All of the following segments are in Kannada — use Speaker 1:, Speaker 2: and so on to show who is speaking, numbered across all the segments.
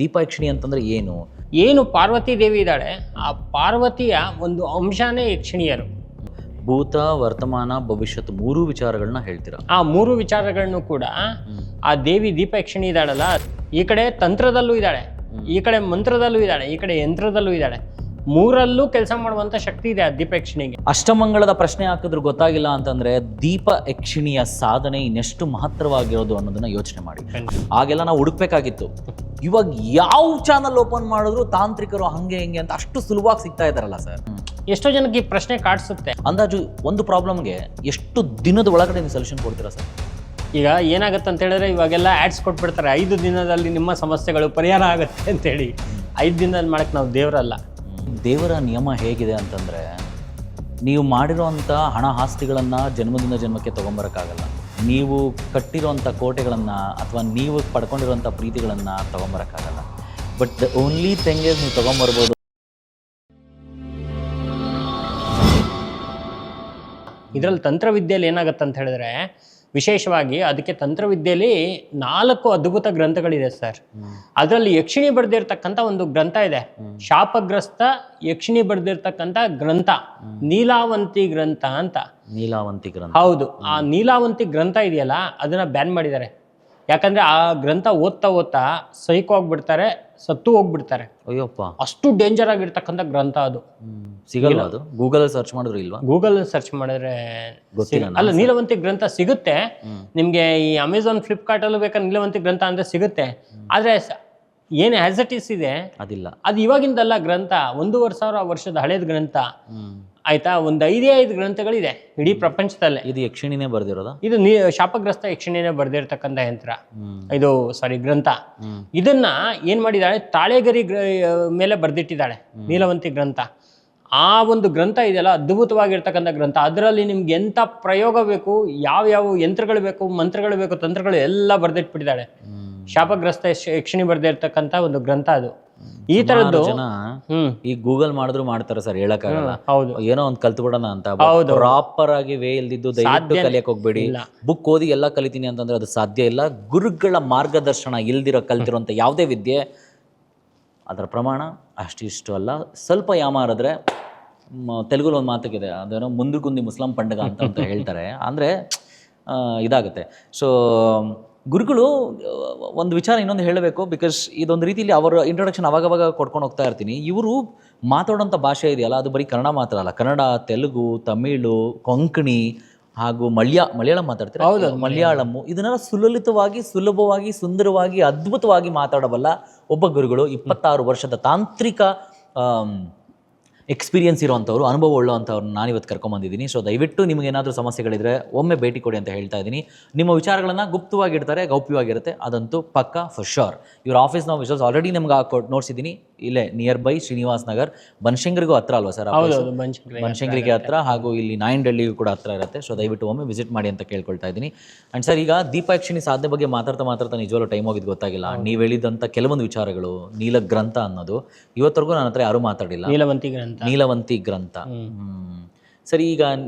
Speaker 1: ದೀಪಯಕ್ಷಿಣಿ ಅಂತಂದ್ರೆ ಏನು?
Speaker 2: ಏನು ಪಾರ್ವತಿ ದೇವಿ ಇದ್ದಾಳೆ, ಆ ಪಾರ್ವತಿಯ ಒಂದು ಅಂಶನೇ ಯಕ್ಷಿಣಿಯರು.
Speaker 1: ಭೂತ, ವರ್ತಮಾನ, ಭವಿಷ್ಯತ್ ಮೂರೂ ವಿಚಾರಗಳನ್ನ ಹೇಳ್ತೀರಾ?
Speaker 2: ಆ ಮೂರು ವಿಚಾರಗಳನ್ನು ಕೂಡ ಆ ದೇವಿ ದೀಪಯಕ್ಷಿಣಿ ಇದ್ದಾಳಲ್ಲ, ಈ ಕಡೆ ತಂತ್ರದಲ್ಲೂ ಇದ್ದಾಳೆ, ಈ ಕಡೆ ಮಂತ್ರದಲ್ಲೂ ಇದ್ದಾಳೆ, ಈ ಕಡೆ ಯಂತ್ರದಲ್ಲೂ ಇದ್ದಾಳೆ. ಮೂರಲ್ಲೂ ಕೆಲಸ ಮಾಡುವಂತ ಶಕ್ತಿ ಇದೆ ಆ ದೀಪಯಕ್ಷಿಣಿಗೆ.
Speaker 1: ಅಷ್ಟಮಂಗಳದ ಪ್ರಶ್ನೆ ಹಾಕಿದ್ರು ಗೊತ್ತಾಗಿಲ್ಲ ಅಂತಂದ್ರೆ ದೀಪ ಯಕ್ಷಿಣಿಯ ಸಾಧನೆ ಇನ್ನೆಷ್ಟು ಮಹತ್ತರವಾಗಿರೋದು ಅನ್ನೋದನ್ನ ಯೋಚನೆ ಮಾಡಿ. ಆಗೆಲ್ಲ ನಾವು ಹುಡುಕ್ಬೇಕಾಗಿತ್ತು. ಇವಾಗ ಯಾವ ಚಾನಲ್ ಓಪನ್ ಮಾಡಿದ್ರು ತಾಂತ್ರಿಕರು ಹಂಗೆ ಹಿಂಗೆ ಅಂತ ಅಷ್ಟು ಸುಲಭವಾಗಿ ಸಿಗ್ತಾ ಇದಾರಲ್ಲ ಸರ್.
Speaker 2: ಎಷ್ಟೋ ಜನಕ್ಕೆ ಈ ಪ್ರಶ್ನೆ ಕಾಡಿಸುತ್ತೆ.
Speaker 1: ಅಂದಾಜು ಒಂದು ಪ್ರಾಬ್ಲಮ್ಗೆ ಎಷ್ಟು ದಿನದ ಒಳಗಡೆ ನೀವು ಸೊಲ್ಯೂಷನ್ ಕೊಡ್ತೀರಾ ಸರ್?
Speaker 2: ಈಗ ಏನಾಗುತ್ತೆ ಅಂತ ಹೇಳಿದ್ರೆ, ಇವಾಗೆಲ್ಲ ಆ್ಯಡ್ಸ್ ಕೊಟ್ಬಿಡ್ತಾರೆ, 5 ದಿನದಲ್ಲಿ ನಿಮ್ಮ ಸಮಸ್ಯೆಗಳು ಪರಿಹಾರ ಆಗುತ್ತೆ ಅಂತೇಳಿ. 5 ದಿನದಲ್ಲಿ ಮಾಡಕ್ಕೆ ನಾವು ದೇವರಲ್ಲ.
Speaker 1: ದೇವರ ನಿಯಮ ಹೇಗಿದೆ ಅಂತಂದರೆ, ನೀವು ಮಾಡಿರೋವಂಥ ಹಣ ಆಸ್ತಿಗಳನ್ನು ಜನ್ಮದಿಂದ ಜನ್ಮಕ್ಕೆ ತೊಗೊಂಬರೋಕ್ಕಾಗಲ್ಲ. ನೀವು ಕಟ್ಟಿರೋವಂಥ ಕೋಟೆಗಳನ್ನು ಅಥವಾ ನೀವು ಪಡ್ಕೊಂಡಿರೋಂಥ ಪ್ರೀತಿಗಳನ್ನು ತೊಗೊಂಬರೋಕ್ಕಾಗಲ್ಲ. But the only thing is ನೀವು ತೊಗೊಂಬರ್ಬೋದು.
Speaker 2: ಇದರಲ್ಲಿ ತಂತ್ರವಿದ್ಯೆಯಲ್ಲಿ ಏನಾಗುತ್ತೆ ಅಂತ ಹೇಳಿದ್ರೆ, ವಿಶೇಷವಾಗಿ ಅದಕ್ಕೆ ತಂತ್ರವಿದ್ಯೆಯಲ್ಲಿ 4 ಅದ್ಭುತ ಗ್ರಂಥಗಳಿದೆ ಸರ್. ಅದರಲ್ಲಿ ಯಕ್ಷಿಣಿ ಬರೆದಿರ್ತಕ್ಕಂಥ ಒಂದು ಗ್ರಂಥ ಇದೆ, ಶಾಪಗ್ರಸ್ತ ಯಕ್ಷಿಣಿ ಬರೆದಿರ್ತಕ್ಕಂಥ ಗ್ರಂಥ, ನೀಲಾವಂತಿ ಗ್ರಂಥ ಅಂತ.
Speaker 1: ನೀಲಾವಂತಿ ಗ್ರಂಥ? ಹೌದು.
Speaker 2: ಆ ನೀಲಾವಂತಿ ಗ್ರಂಥ ಇದೆಯಲ್ಲ, ಅದನ್ನ ಬ್ಯಾನ್ ಮಾಡಿದ್ದಾರೆ. ಯಾಕಂದ್ರೆ ಆ ಗ್ರಂಥ ಓದ್ತಾ ಸೈಕೋ ಹೋಗ್ಬಿಡ್ತಾರೆ, ಸತ್ತು ಹೋಗ್ಬಿಡ್ತಾರೆ.
Speaker 1: ಅಯ್ಯಪ್ಪ, ಅಷ್ಟು
Speaker 2: ಡೇಂಜರ್ ಆಗಿರ್ತಕ್ಕಂಥ ಗ್ರಂಥ ಅದು.
Speaker 1: ಸಿಗಲ್ಲ ಅದು? ಗೂಗಲ್ ಸರ್ಚ್ ಮಾಡಿದ್ರು ಇಲ್ವಾ?
Speaker 2: ಗೂಗಲ್ ಸರ್ಚ್ ಮಾಡಿದ್ರೆ ಅಲ್ಲ, ನೀಲವಂತಿ ಗ್ರಂಥ ಸಿಗುತ್ತೆ ನಿಮ್ಗೆ. ಈ ಅಮೆಝಾನ್, ಫ್ಲಿಪ್ಕಾರ್ಟ್ ಅಲ್ಲೂ ಬೇಕಾದ್ರೆ ನೀಲವಂತಿ ಗ್ರಂಥ ಅಂದ್ರೆ ಸಿಗುತ್ತೆ. ಆದ್ರೆ ಏನು ಆಸ್ ಇಟ್ ಈಸ್ ಇದೆ
Speaker 1: ಅದಿಲ್ಲ.
Speaker 2: ಅದು ಇವಾಗಿಂದಲ್ಲ ಗ್ರಂಥ, 1,500 ವರ್ಷದ ಹಳೇದ ಗ್ರಂಥ. ಆಯ್ತಾ, ಒಂದು 5 ಗ್ರಂಥಗಳಿದೆ ಇಡೀ ಪ್ರಪಂಚದಲ್ಲೇ.
Speaker 1: ಇದು ಯಕ್ಷಿಣಿನೇ ಬರ್ದಿರೋದ?
Speaker 2: ಇದು ಶಾಪಗ್ರಸ್ತ ಯಕ್ಷಿಣಿನೇ ಬರ್ದಿರ್ತಕ್ಕಂಥ ಯಂತ್ರ, ಇದು ಗ್ರಂಥ. ಇದನ್ನ ಏನ್ ಮಾಡಿದಾಳೆ, ತಾಳೆಗರಿ ಮೇಲೆ ಬರ್ದಿಟ್ಟಿದ್ದಾಳೆ ನೀಲವಂತಿ ಗ್ರಂಥ. ಆ ಒಂದು ಗ್ರಂಥ ಇದೆಯಲ್ಲ, ಅದ್ಭುತವಾಗಿರ್ತಕ್ಕಂಥ ಗ್ರಂಥ. ಅದರಲ್ಲಿ ನಿಮ್ಗೆ ಎಂಥ ಪ್ರಯೋಗ ಬೇಕು, ಯಾವ್ಯಾವ ಯಂತ್ರಗಳು ಬೇಕು, ಮಂತ್ರಗಳು ಬೇಕು, ತಂತ್ರಗಳು ಎಲ್ಲ ಬರ್ದಿಟ್ಬಿಟ್ಟಿದ್ದಾಳೆ. ಶಾಪಗ್ರಸ್ತ ಯಕ್ಷಿಣಿ ಬರ್ದಿರ್ತಕ್ಕಂಥ ಒಂದು ಗ್ರಂಥ ಅದು. ಈ ತರದ್ದು
Speaker 1: ಜನ ಈ ಗೂಗಲ್ ಮಾಡಿದ್ರು ಮಾಡ್ತಾರೆ ಸರ್, ಹೇಳಕ್ಕಾಗಲ್ಲ.
Speaker 2: ಹೌದು,
Speaker 1: ಏನೋ ಒಂದು ಕಲ್ತ್ಬಿಡೋಣ ಅಂತ. ಪ್ರಾಪರ್ ಆಗಿ ವೇ ಇಲ್ದಿದ್ದು ದಯವಿಟ್ಟು ಕಲಿಯಕ್ ಹೋಗ್ಬೇಡಿ. ಬುಕ್ ಓದಿ ಎಲ್ಲ ಕಲಿತೀನಿ ಅಂತಂದ್ರೆ ಅದು ಸಾಧ್ಯ ಇಲ್ಲ. ಗುರುಗಳ ಮಾರ್ಗದರ್ಶನ ಇಲ್ದಿರೋ ಕಲ್ತಿರೋಂಥ ಯಾವುದೇ ವಿದ್ಯೆ ಅದರ ಪ್ರಮಾಣ ಅಷ್ಟಿಷ್ಟು ಅಲ್ಲ. ಸ್ವಲ್ಪ ಯಾಮಾರಿದ್ರೆ, ತೆಲುಗಲ್ಲಿ ಒಂದು ಮಾತಿಗಿದೆ, ಅದೇನೋ ಮುಂದಕ್ಕುಂದಿ ಮುಸ್ಲಿಂ ಪಂಡಗ ಅಂತ ಹೇಳ್ತಾರೆ. ಅಂದರೆ ಇದಾಗುತ್ತೆ. ಸೊ ಗುರುಗಳು ಒಂದು ವಿಚಾರ ಇನ್ನೊಂದು ಹೇಳಬೇಕು, ಬಿಕಾಸ್ ಇದೊಂದು ರೀತಿಯಲ್ಲಿ ಅವರ ಇಂಟ್ರೊಡಕ್ಷನ್ ಅವಾಗವಾಗ ಕೊಡ್ಕೊಂಡು ಹೋಗ್ತಾ ಇರ್ತೀನಿ. ಇವರು ಮಾತಾಡೋಂಥ ಭಾಷೆ ಇದೆಯಲ್ಲ, ಅದು ಬರೀ ಕನ್ನಡ ಮಾತ್ರ ಅಲ್ಲ, ಕನ್ನಡ, ತೆಲುಗು, ತಮಿಳು, ಕೊಂಕಣಿ ಹಾಗೂ ಮಲಯಾಳಂ ಮಾತಾಡ್ತಾರೆ. ಹೌದು, ಮಲಯಾಳಮ್ಮು. ಇದನ್ನೆಲ್ಲ ಸುಲಲಿತವಾಗಿ, ಸುಲಭವಾಗಿ, ಸುಂದರವಾಗಿ, ಅದ್ಭುತವಾಗಿ ಮಾತಾಡಬಲ್ಲ ಒಬ್ಬ ಗುರುಗಳು. 26 ವರ್ಷದ ತಾಂತ್ರಿಕ ಎಕ್ಸ್ಪೀರಿಯನ್ಸ್ ಇರೋವಂಥವ್ರು, ಅನುಭವ ಉಳ್ಳೋವಂಥವ್ರು ನಾನಿವತ್ತು ಕರ್ಕೊಂಬಂದಿದ್ದೀನಿ. ಸೊ ದಯವಿಟ್ಟು ನಿಮಗೇನಾದರೂ ಸಮಸ್ಯೆಗಳಿದ್ರೆ ಒಮ್ಮೆ ಭೇಟಿ ಕೊಡಿ ಅಂತ ಹೇಳ್ತಾ ಇದ್ದೀನಿ. ನಿಮ್ಮ ವಿಚಾರಗಳನ್ನು ಗುಪ್ತವಾಗಿಡ್ತಾರೆ, ಗೌಪ್ಯವಾಗಿರುತ್ತೆ, ಅದಂತೂ ಪಕ್ಕ ಫಾರ್ ಶೋರ್. ಇವ್ರ ಆಫೀಸ್ ನಾವು ವಿಷಯಸ್ ಆಲ್ರೆಡಿ ನಿಮ್ಗೆ ನೋಡ್ಸಿದ್ದೀನಿ. ಇಲ್ಲೇ ನಿಯರ್ ಬೈ ಶ್ರೀನಿವಾಸ್ ನಗರ್, ಬನಶಂಕರಿಗೂ ಹತ್ರ ಅಲ್ವಾ ಸರ್? ಬನಶಂಕರಿಗೆ ಹತ್ರ, ಹಾಗೂ ಇಲ್ಲಿ ನಾಯಂಡಹಳ್ಳಿಗೂ ಕೂಡ ಹತ್ರ ಇರುತ್ತೆ. ಸೊ ದಯವಿಟ್ಟು ಒಮ್ಮೆ ವಿಸಿಟ್ ಮಾಡಿ ಅಂತ ಕೇಳ್ಕೊಳ್ತಾ ಇದ್ದೀನಿ. ಆ್ಯಂಡ್ ಸರ್, ಈಗ ದೀಪಯಕ್ಷಿಣಿ ಸಾಧನೆ ಬಗ್ಗೆ ಮಾತಾಡ್ತಾ ನಿಜವಲ್ಲೂ ಟೈಮ್ ಹೋಗಿದ್ದು ಗೊತ್ತಾಗಿಲ್ಲ. ನೀವು ಹೇಳಿದಂಥ ಕೆಲವೊಂದು ವಿಚಾರಗಳು, ನೀಲ ಗ್ರಂಥ ಅನ್ನೋದು ಇವತ್ತರೆಗೂ ನನ್ನ ಹತ್ರ ಯಾರೂ ಮಾತಾಡಿಲ್ಲ. ನೀಲವಂತಿ ಗ್ರಂಥ. ಸರಿ, ಈಗ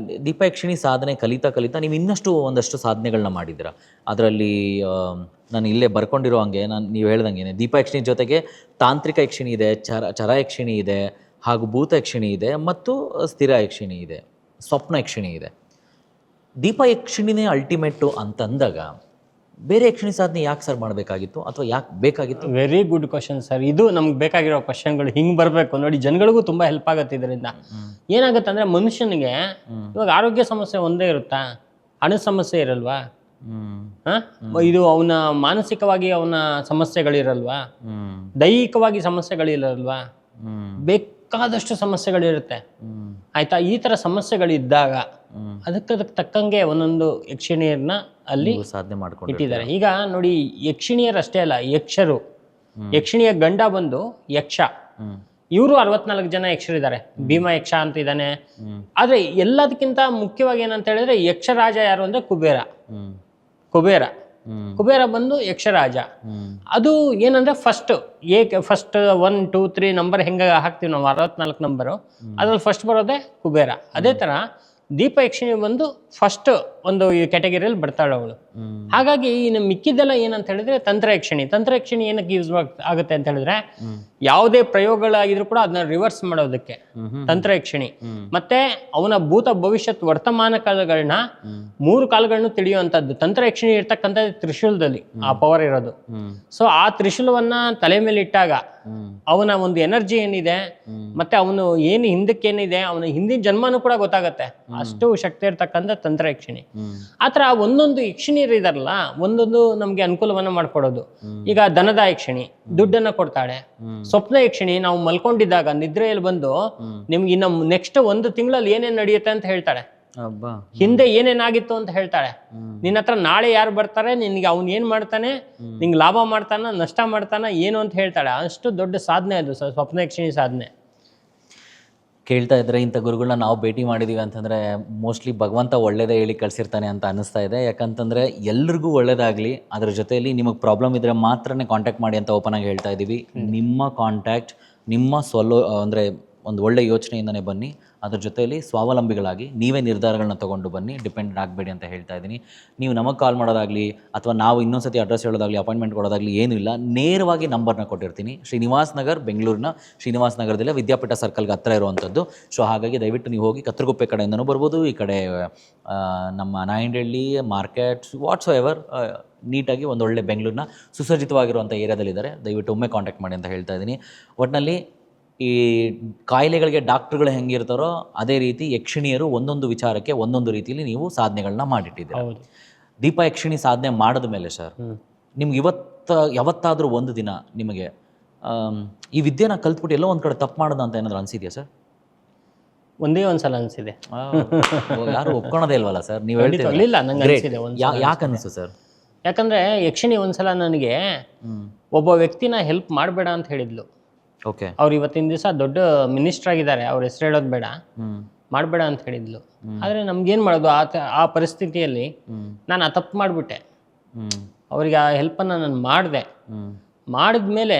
Speaker 1: ದೀಪಯಕ್ಷಿಣಿ ಸಾಧನೆ ಕಲಿತಾ ನೀವು ಇನ್ನಷ್ಟು ಒಂದಷ್ಟು ಸಾಧನೆಗಳನ್ನ ಮಾಡಿದ್ದೀರಾ. ಅದರಲ್ಲಿ ನಾನು ಇಲ್ಲೇ ಬರ್ಕೊಂಡಿರೋ ಹಂಗೆ ನೀವು ಹೇಳ್ದಂಗೆ ದೀಪಯಕ್ಷಿಣಿ ಜೊತೆಗೆ ತಾಂತ್ರಿಕ ಯಕ್ಷಿಣಿ ಇದೆ, ಚರ ಯಕ್ಷಿಣಿ ಇದೆ, ಹಾಗೂ ಭೂತ ಯಕ್ಷಿಣಿ ಇದೆ, ಮತ್ತು ಸ್ಥಿರ ಯಕ್ಷಿಣಿ ಇದೆ, ಸ್ವಪ್ನ ಯಕ್ಷಿಣಿ ಇದೆ. ದೀಪಯಕ್ಷಿಣಿನೇ ಅಲ್ಟಿಮೇಟು ಅಂತಂದಾಗ ಬೇರೆ ಯಕ್ಷಿಣಿ ಸಾಧನೆ ಯಾಕೆ ಸರ್ ಮಾಡಬೇಕಾಗಿತ್ತು, ಅಥವಾ ಯಾಕೆ ಬೇಕಾಗಿತ್ತು?
Speaker 2: Very good question sir. ಇದು ನಮ್ಗೆ ಬೇಕಾಗಿರೋ ಕ್ವಶನ್ಗಳು ಹಿಂಗೆ ಬರಬೇಕು ನೋಡಿ. ಜನಗಳಿಗೂ ತುಂಬ ಹೆಲ್ಪ್ ಆಗುತ್ತೆ ಇದರಿಂದ. ಏನಾಗುತ್ತೆ ಅಂದರೆ, ಮನುಷ್ಯನಿಗೆ ಇವಾಗ ಆರೋಗ್ಯ ಸಮಸ್ಯೆ ಒಂದೇ ಇರುತ್ತಾ, ಹಣದ ಸಮಸ್ಯೆ ಇರಲ್ವಾ? ಇದು ಅವನ ಮಾನಸಿಕವಾಗಿ ಅವನ ಸಮಸ್ಯೆಗಳಿರಲ್ವಾ? ದೈಹಿಕವಾಗಿ ಸಮಸ್ಯೆಗಳಿರಲ್ವಾ? ಬೇಕಾದಷ್ಟು ಸಮಸ್ಯೆಗಳಿರುತ್ತೆ. ಆಯ್ತಾ? ಈ ಥರ ಸಮಸ್ಯೆಗಳಿದ್ದಾಗ ಅದಕ್ಕೆ ತಕ್ಕಂಗೆ ಒಂದೊಂದು ಯಕ್ಷಿಣಿಯರನ್ನ ಅಲ್ಲಿ
Speaker 1: ಸಾಧನೆ ಮಾಡ್ಕೊಂಡು
Speaker 2: ಇಟ್ಟಿದ್ದಾರೆ. ಈಗ ನೋಡಿ, ಯಕ್ಷಿಣಿಯರಷ್ಟೇ ಅಲ್ಲ, ಯಕ್ಷರು. ಯಕ್ಷಿಣಿಯ ಗಂಡ ಬಂದು ಯಕ್ಷ. ಇವರು 64 ಜನ ಯಕ್ಷರಿದ್ದಾರೆ. ಭೀಮ ಯಕ್ಷ ಅಂತ ಇದ್ದಾನೆ. ಆದ್ರೆ ಎಲ್ಲದಕ್ಕಿಂತ ಮುಖ್ಯವಾಗಿ ಏನಂತ ಹೇಳಿದ್ರೆ, ಯಕ್ಷರಾಜ ಯಾರು ಅಂದ್ರೆ ಕುಬೇರ ಬಂದು ಯಕ್ಷರಾಜ. ಅದು ಏನಂದ್ರೆ ಫಸ್ಟ್ 1 2 3 ನಂಬರ್ ಹೆಂಗ ಹಾಕ್ತಿವಿ ನಾವು, 64 ನಂಬರು, ಅದ್ರಲ್ಲಿ ಫಸ್ಟ್ ಬರೋದೇ ಕುಬೇರ. ಅದೇ ತರ ದೀಪ ಯಕ್ಷಿಣಿ ಬಂದು ಫಸ್ಟ್ ಒಂದು ಈ ಕ್ಯಾಟಗರಿಯಲ್ಲಿ ಬರ್ತಾಳೆ ಅವಳು. ಹಾಗಾಗಿ ಇನ್ನು ಮಿಕ್ಕಿದ್ದೆಲ್ಲ ಏನಂತ ಹೇಳಿದ್ರೆ ತಂತ್ರ ಯಕ್ಷಿಣಿ ಏನಕ್ಕೆ ಯೂಸ್ ಆಗುತ್ತೆ ಅಂತ ಹೇಳಿದ್ರೆ ಯಾವುದೇ ಪ್ರಯೋಗಗಳಾಗಿದ್ರು ಕೂಡ ಅದನ್ನ ರಿವರ್ಸ್ ಮಾಡೋದಕ್ಕೆ ತಂತ್ರ ಯಕ್ಷಿಣಿ. ಮತ್ತೆ ಅವನ ಭೂತ ಭವಿಷ್ಯತ್ ವರ್ತಮಾನ ಕಾಲಗಳನ್ನ 3 ಕಾಲಗಳನ್ನು ತಿಳಿಯುವಂತದ್ದು ತಂತ್ರ ಯಕ್ಷಿಣಿ ಇರ್ತಕ್ಕಂಥ ತ್ರಿಶೂಲದಲ್ಲಿ ಆ ಪವರ್ ಇರೋದು. ಸೊ ಆ ತ್ರಿಶೂಲವನ್ನ ತಲೆ ಮೇಲೆ ಇಟ್ಟಾಗ ಅವನ ಒಂದು ಎನರ್ಜಿ ಏನಿದೆ ಮತ್ತೆ ಅವನು ಏನು ಹಿಂದಕ್ಕೇನಿದೆ ಅವನ ಹಿಂದಿನ ಜನ್ಮನೂ ಕೂಡ ಗೊತ್ತಾಗತ್ತೆ. ಅಷ್ಟು ಶಕ್ತಿ ಇರ್ತಕ್ಕಂಥ ತಂತ್ರ ಯಕ್ಷಿಣಿ. ಆತರ ಒಂದೊಂದು ಯಕ್ಷಿಣಿಯರು ಇದಾರಲ್ಲ ಒಂದೊಂದು ನಮ್ಗೆ ಅನುಕೂಲವನ್ನ ಮಾಡ್ಕೊಡೋದು. ಈಗ ದನದ ಯಕ್ಷಿಣಿ ದುಡ್ಡನ್ನ ಕೊಡ್ತಾಳೆ. ಸ್ವಪ್ನ ಯಕ್ಷಿಣಿ ನಾವು ಮಲ್ಕೊಂಡಿದ್ದಾಗ ನಿದ್ರೆಯಲ್ಲಿ ಬಂದು ನಿಮ್ಗೆ ಇನ್ನು ನೆಕ್ಸ್ಟ್ 1 ತಿಂಗಳಲ್ಲಿ ಏನೇನ್ ನಡೆಯುತ್ತೆ ಅಂತ ಹೇಳ್ತಾಳೆ. ಹಿಂದೆ ಏನೇನಾಗಿತ್ತು ಅಂತ ಹೇಳ್ತಾಳೆ. ನಿನ್ನ ಹತ್ರ ನಾಳೆ ಯಾರು ಬರ್ತಾರೆ, ನಿನ್ಗೆ ಅವ್ನು ಏನ್ ಮಾಡ್ತಾನೆ, ನಿಂಗೆ ಲಾಭ ಮಾಡ್ತಾನ ನಷ್ಟ ಮಾಡ್ತಾನ ಏನು ಅಂತ ಹೇಳ್ತಾಳೆ. ಅಷ್ಟು ದೊಡ್ಡ ಸಾಧನೆ ಅದು ಸ್ವಪ್ನ ಯಕ್ಷಿಣಿ ಸಾಧನೆ.
Speaker 1: ಕೇಳ್ತಾ ಇದ್ರೆ ಇಂಥ ಗುರುಗಳನ್ನ ನಾವು ಭೇಟಿ ಮಾಡಿದೀವಿ ಅಂತಂದರೆ ಮೋಸ್ಟ್ಲಿ ಭಗವಂತ ಒಳ್ಳೇದೇ ಹೇಳಿ ಕಳಿಸಿರ್ತಾನೆ ಅಂತ ಅನ್ನಿಸ್ತಾ ಇದೆ. ಯಾಕಂತಂದರೆ ಎಲ್ರಿಗೂ ಒಳ್ಳೇದಾಗಲಿ, ಅದ್ರ ಜೊತೆಯಲ್ಲಿ ನಿಮಗೆ ಪ್ರಾಬ್ಲಮ್ ಇದ್ದರೆ ಮಾತ್ರನೇ ಕಾಂಟ್ಯಾಕ್ಟ್ ಮಾಡಿ ಅಂತ ಓಪನ್ ಆಗಿ ಹೇಳ್ತಾ ಇದ್ದೀವಿ. ನಿಮ್ಮ ಕಾಂಟ್ಯಾಕ್ಟ್ ನಿಮ್ಮ ಅಂದರೆ ಒಂದು ಒಳ್ಳೆ ಯೋಚನೆಯಿಂದನೇ ಬನ್ನಿ. ಅದ್ರ ಜೊತೆಯಲ್ಲಿ ಸ್ವಾವಲಂಬಿಗಳಾಗಿ ನೀವೇ ನಿರ್ಧಾರಗಳನ್ನ ತೊಗೊಂಡು ಬನ್ನಿ, ಡಿಪೆಂಡ್ ಆಗಬೇಡಿ ಅಂತ ಹೇಳ್ತಾ ಇದ್ದೀನಿ. ನೀವು ನಮಗೆ ಕಾಲ್ ಮಾಡೋದಾಗಲಿ ಅಥವಾ ನಾವು ಇನ್ನೊಂದ್ಸತಿ ಅಡ್ರೆಸ್ ಹೇಳೋದಾಗಲಿ ಅಪಾಯಿಂಟ್ಮೆಂಟ್ ಕೊಡೋದಾಗಲಿ ಏನೂ ಇಲ್ಲ. ನೇರವಾಗಿ ನಂಬರ್ನ ಕೊಟ್ಟಿರ್ತೀನಿ. ಶ್ರೀನಿವಾಸ್ ನಗರ್, ಬೆಂಗಳೂರಿನ ಶ್ರೀನಿವಾಸ್ ನಗರದಲ್ಲೇ ವಿದ್ಯಾಪೀಠ ಸರ್ಕಲ್ಗೆ ಹತ್ತಿರ ಇರುವಂಥದ್ದು. ಸೊ ಹಾಗಾಗಿ ದಯವಿಟ್ಟು ನೀವು ಹೋಗಿ ಕತ್ತರಗುಪ್ಪೆ ಕಡೆಯಿಂದನೂ ಬರ್ಬೋದು, ಈ ಕಡೆ ನಮ್ಮ ನಾಯಂಡಹಳ್ಳಿ ಮಾರ್ಕೆಟ್ಸ್ ವಾಟ್ಸ್ ಎವರ್ ನೀಟಾಗಿ ಒಂದೊಳ್ಳೆ ಬೆಂಗಳೂರಿನ ಸುಸಜ್ಜಿತವಾಗಿರುವಂಥ ಏರಿಯಾದಲ್ಲಿದ್ದಾರೆ. ದಯವಿಟ್ಟು ಒಮ್ಮೆ ಕಾಂಟ್ಯಾಕ್ಟ್ ಮಾಡಿ ಅಂತ ಹೇಳ್ತಾ ಇದ್ದೀನಿ. ಒಟ್ಟಿನಲ್ಲಿ ಈ ಕಾಯಿಲೆಗಳಿಗೆ ಡಾಕ್ಟ್ರುಗಳು ಹೆಂಗಿರ್ತಾರೋ ಅದೇ ರೀತಿ ಯಕ್ಷಿಣಿಯರು ಒಂದೊಂದು ವಿಚಾರಕ್ಕೆ ಒಂದೊಂದು ರೀತಿಯಲ್ಲಿ ನೀವು ಸಾಧನೆಗಳನ್ನ ಮಾಡಿಟ್ಟಿದ್ದೀರಾ. ದೀಪ ಯಕ್ಷಿಣಿ ಸಾಧನೆ ಮಾಡಿದ ಮೇಲೆ ಸರ್ ನಿಮ್ಗೆ ಯಾವತ್ತಾದರೂ ಒಂದು ದಿನ ನಿಮಗೆ ಈ ವಿದ್ಯೆನ ಕಲ್ತ್ಬಿಟ್ಟು ಎಲ್ಲೋ ಒಂದು ಕಡೆ ತಪ್ಪು ಮಾಡೋದು ಅಂತ ಏನಾದರೂ ಅನಿಸಿದೆಯಾ ಸರ್?
Speaker 2: ಒಂದೇ ಒಂದ್ಸಲ ಅನಿಸಿದೆ.
Speaker 1: ಯಾರು ಒಪ್ಕೊಳೋದೇ ಇಲ್ವಲ್ಲ ಸರ್? ನೀವು ಹೇಳ್ತೀರಾ, ಯಾಕೆ ಅನಿಸ್ತು ಸರ್?
Speaker 2: ಯಾಕಂದ್ರೆ ಯಕ್ಷಿಣಿ ಒಂದ್ಸಲ ನನಗೆ ಒಬ್ಬ ವ್ಯಕ್ತಿನ ಹೆಲ್ಪ್ ಮಾಡಬೇಡ ಅಂತ ಹೇಳಿದ್ಲು.
Speaker 1: ಓಕೆ,
Speaker 2: ಅವ್ರು ಇವತ್ತಿನ ದಿವಸ ದೊಡ್ಡ ಮಿನಿಸ್ಟರ್ ಆಗಿದ್ದಾರೆ, ಅವ್ರ ಹೆಸರು ಹೇಳೋದು ಬೇಡ, ಮಾಡಬೇಡ ಅಂತ ಹೇಳಿದ್ಲು. ಆದರೆ ನಮ್ಗೇನು ಮಾಡೋದು ಆ ಪರಿಸ್ಥಿತಿಯಲ್ಲಿ ನಾನು ಆ ತಪ್ಪು ಮಾಡಿಬಿಟ್ಟೆ. ಅವರಿಗೆ ಆ ಹೆಲ್ಪನ್ನು ನಾನು ಮಾಡಿದ್ಮೇಲೆ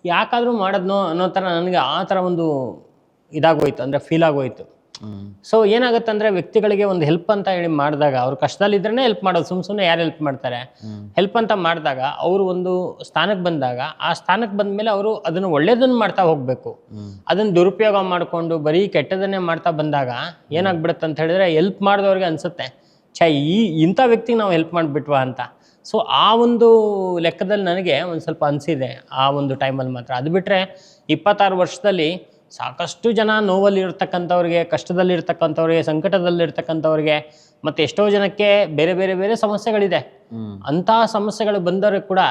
Speaker 2: ಯಾಕಾದರೂ ಮಾಡೋದ್ನೋ ಅನ್ನೋ ಥರ ನನಗೆ ಆ ಥರ ಒಂದು ಇದಾಗೋಯ್ತು, ಅಂದರೆ ಫೀಲ್ ಆಗೋಯ್ತು. ಸೊ ಏನಾಗುತ್ತೆ ಅಂದರೆ ವ್ಯಕ್ತಿಗಳಿಗೆ ಒಂದು ಹೆಲ್ಪ್ ಅಂತ ಹೇಳಿ ಮಾಡಿದಾಗ ಅವ್ರು ಕಷ್ಟದಲ್ಲಿದ್ರೇ ಹೆಲ್ಪ್ ಮಾಡೋದು, ಸುಮ್ಮನೆ ಯಾರು ಹೆಲ್ಪ್ ಮಾಡ್ತಾರೆ? ಹೆಲ್ಪ್ ಅಂತ ಮಾಡಿದಾಗ ಅವರು ಒಂದು ಸ್ಥಾನಕ್ಕೆ ಬಂದಾಗ ಆ ಸ್ಥಾನಕ್ಕೆ ಬಂದಮೇಲೆ ಅವರು ಅದನ್ನು ಒಳ್ಳೇದನ್ನು ಮಾಡ್ತಾ ಹೋಗಬೇಕು. ಅದನ್ನು ದುರುಪಯೋಗ ಮಾಡಿಕೊಂಡು ಬರೀ ಕೆಟ್ಟದನ್ನೇ ಮಾಡ್ತಾ ಬಂದಾಗ ಏನಾಗ್ಬಿಡುತ್ತೆ ಅಂತ ಹೇಳಿದ್ರೆ ಹೆಲ್ಪ್ ಮಾಡಿದವ್ರಿಗೆ ಅನಿಸುತ್ತೆ ಇಂಥ ವ್ಯಕ್ತಿಗೆ ನಾವು ಹೆಲ್ಪ್ ಮಾಡಿಬಿಟ್ವಾ ಅಂತ. ಸೊ ಆ ಒಂದು ಲೆಕ್ಕದಲ್ಲಿ ನನಗೆ ಒಂದು ಸ್ವಲ್ಪ ಅನಿಸಿದೆ ಆ ಒಂದು ಟೈಮಲ್ಲಿ ಮಾತ್ರ. ಅದು ಬಿಟ್ಟರೆ 26 ವರ್ಷದಲ್ಲಿ ಸಾಕಷ್ಟು ಜನ ನೋವಲ್ಲಿರ್ತಕ್ಕಂಥವ್ರಿಗೆ, ಕಷ್ಟದಲ್ಲಿರ್ತಕ್ಕಂಥವ್ರಿಗೆ, ಸಂಕಟದಲ್ಲಿರ್ತಕ್ಕಂಥವ್ರಿಗೆ, ಮತ್ತು ಎಷ್ಟೋ ಜನಕ್ಕೆ ಬೇರೆ ಬೇರೆ ಬೇರೆ ಸಮಸ್ಯೆಗಳಿದೆ. ಅಂತಹ ಸಮಸ್ಯೆಗಳು ಬಂದವರು ಕೂಡ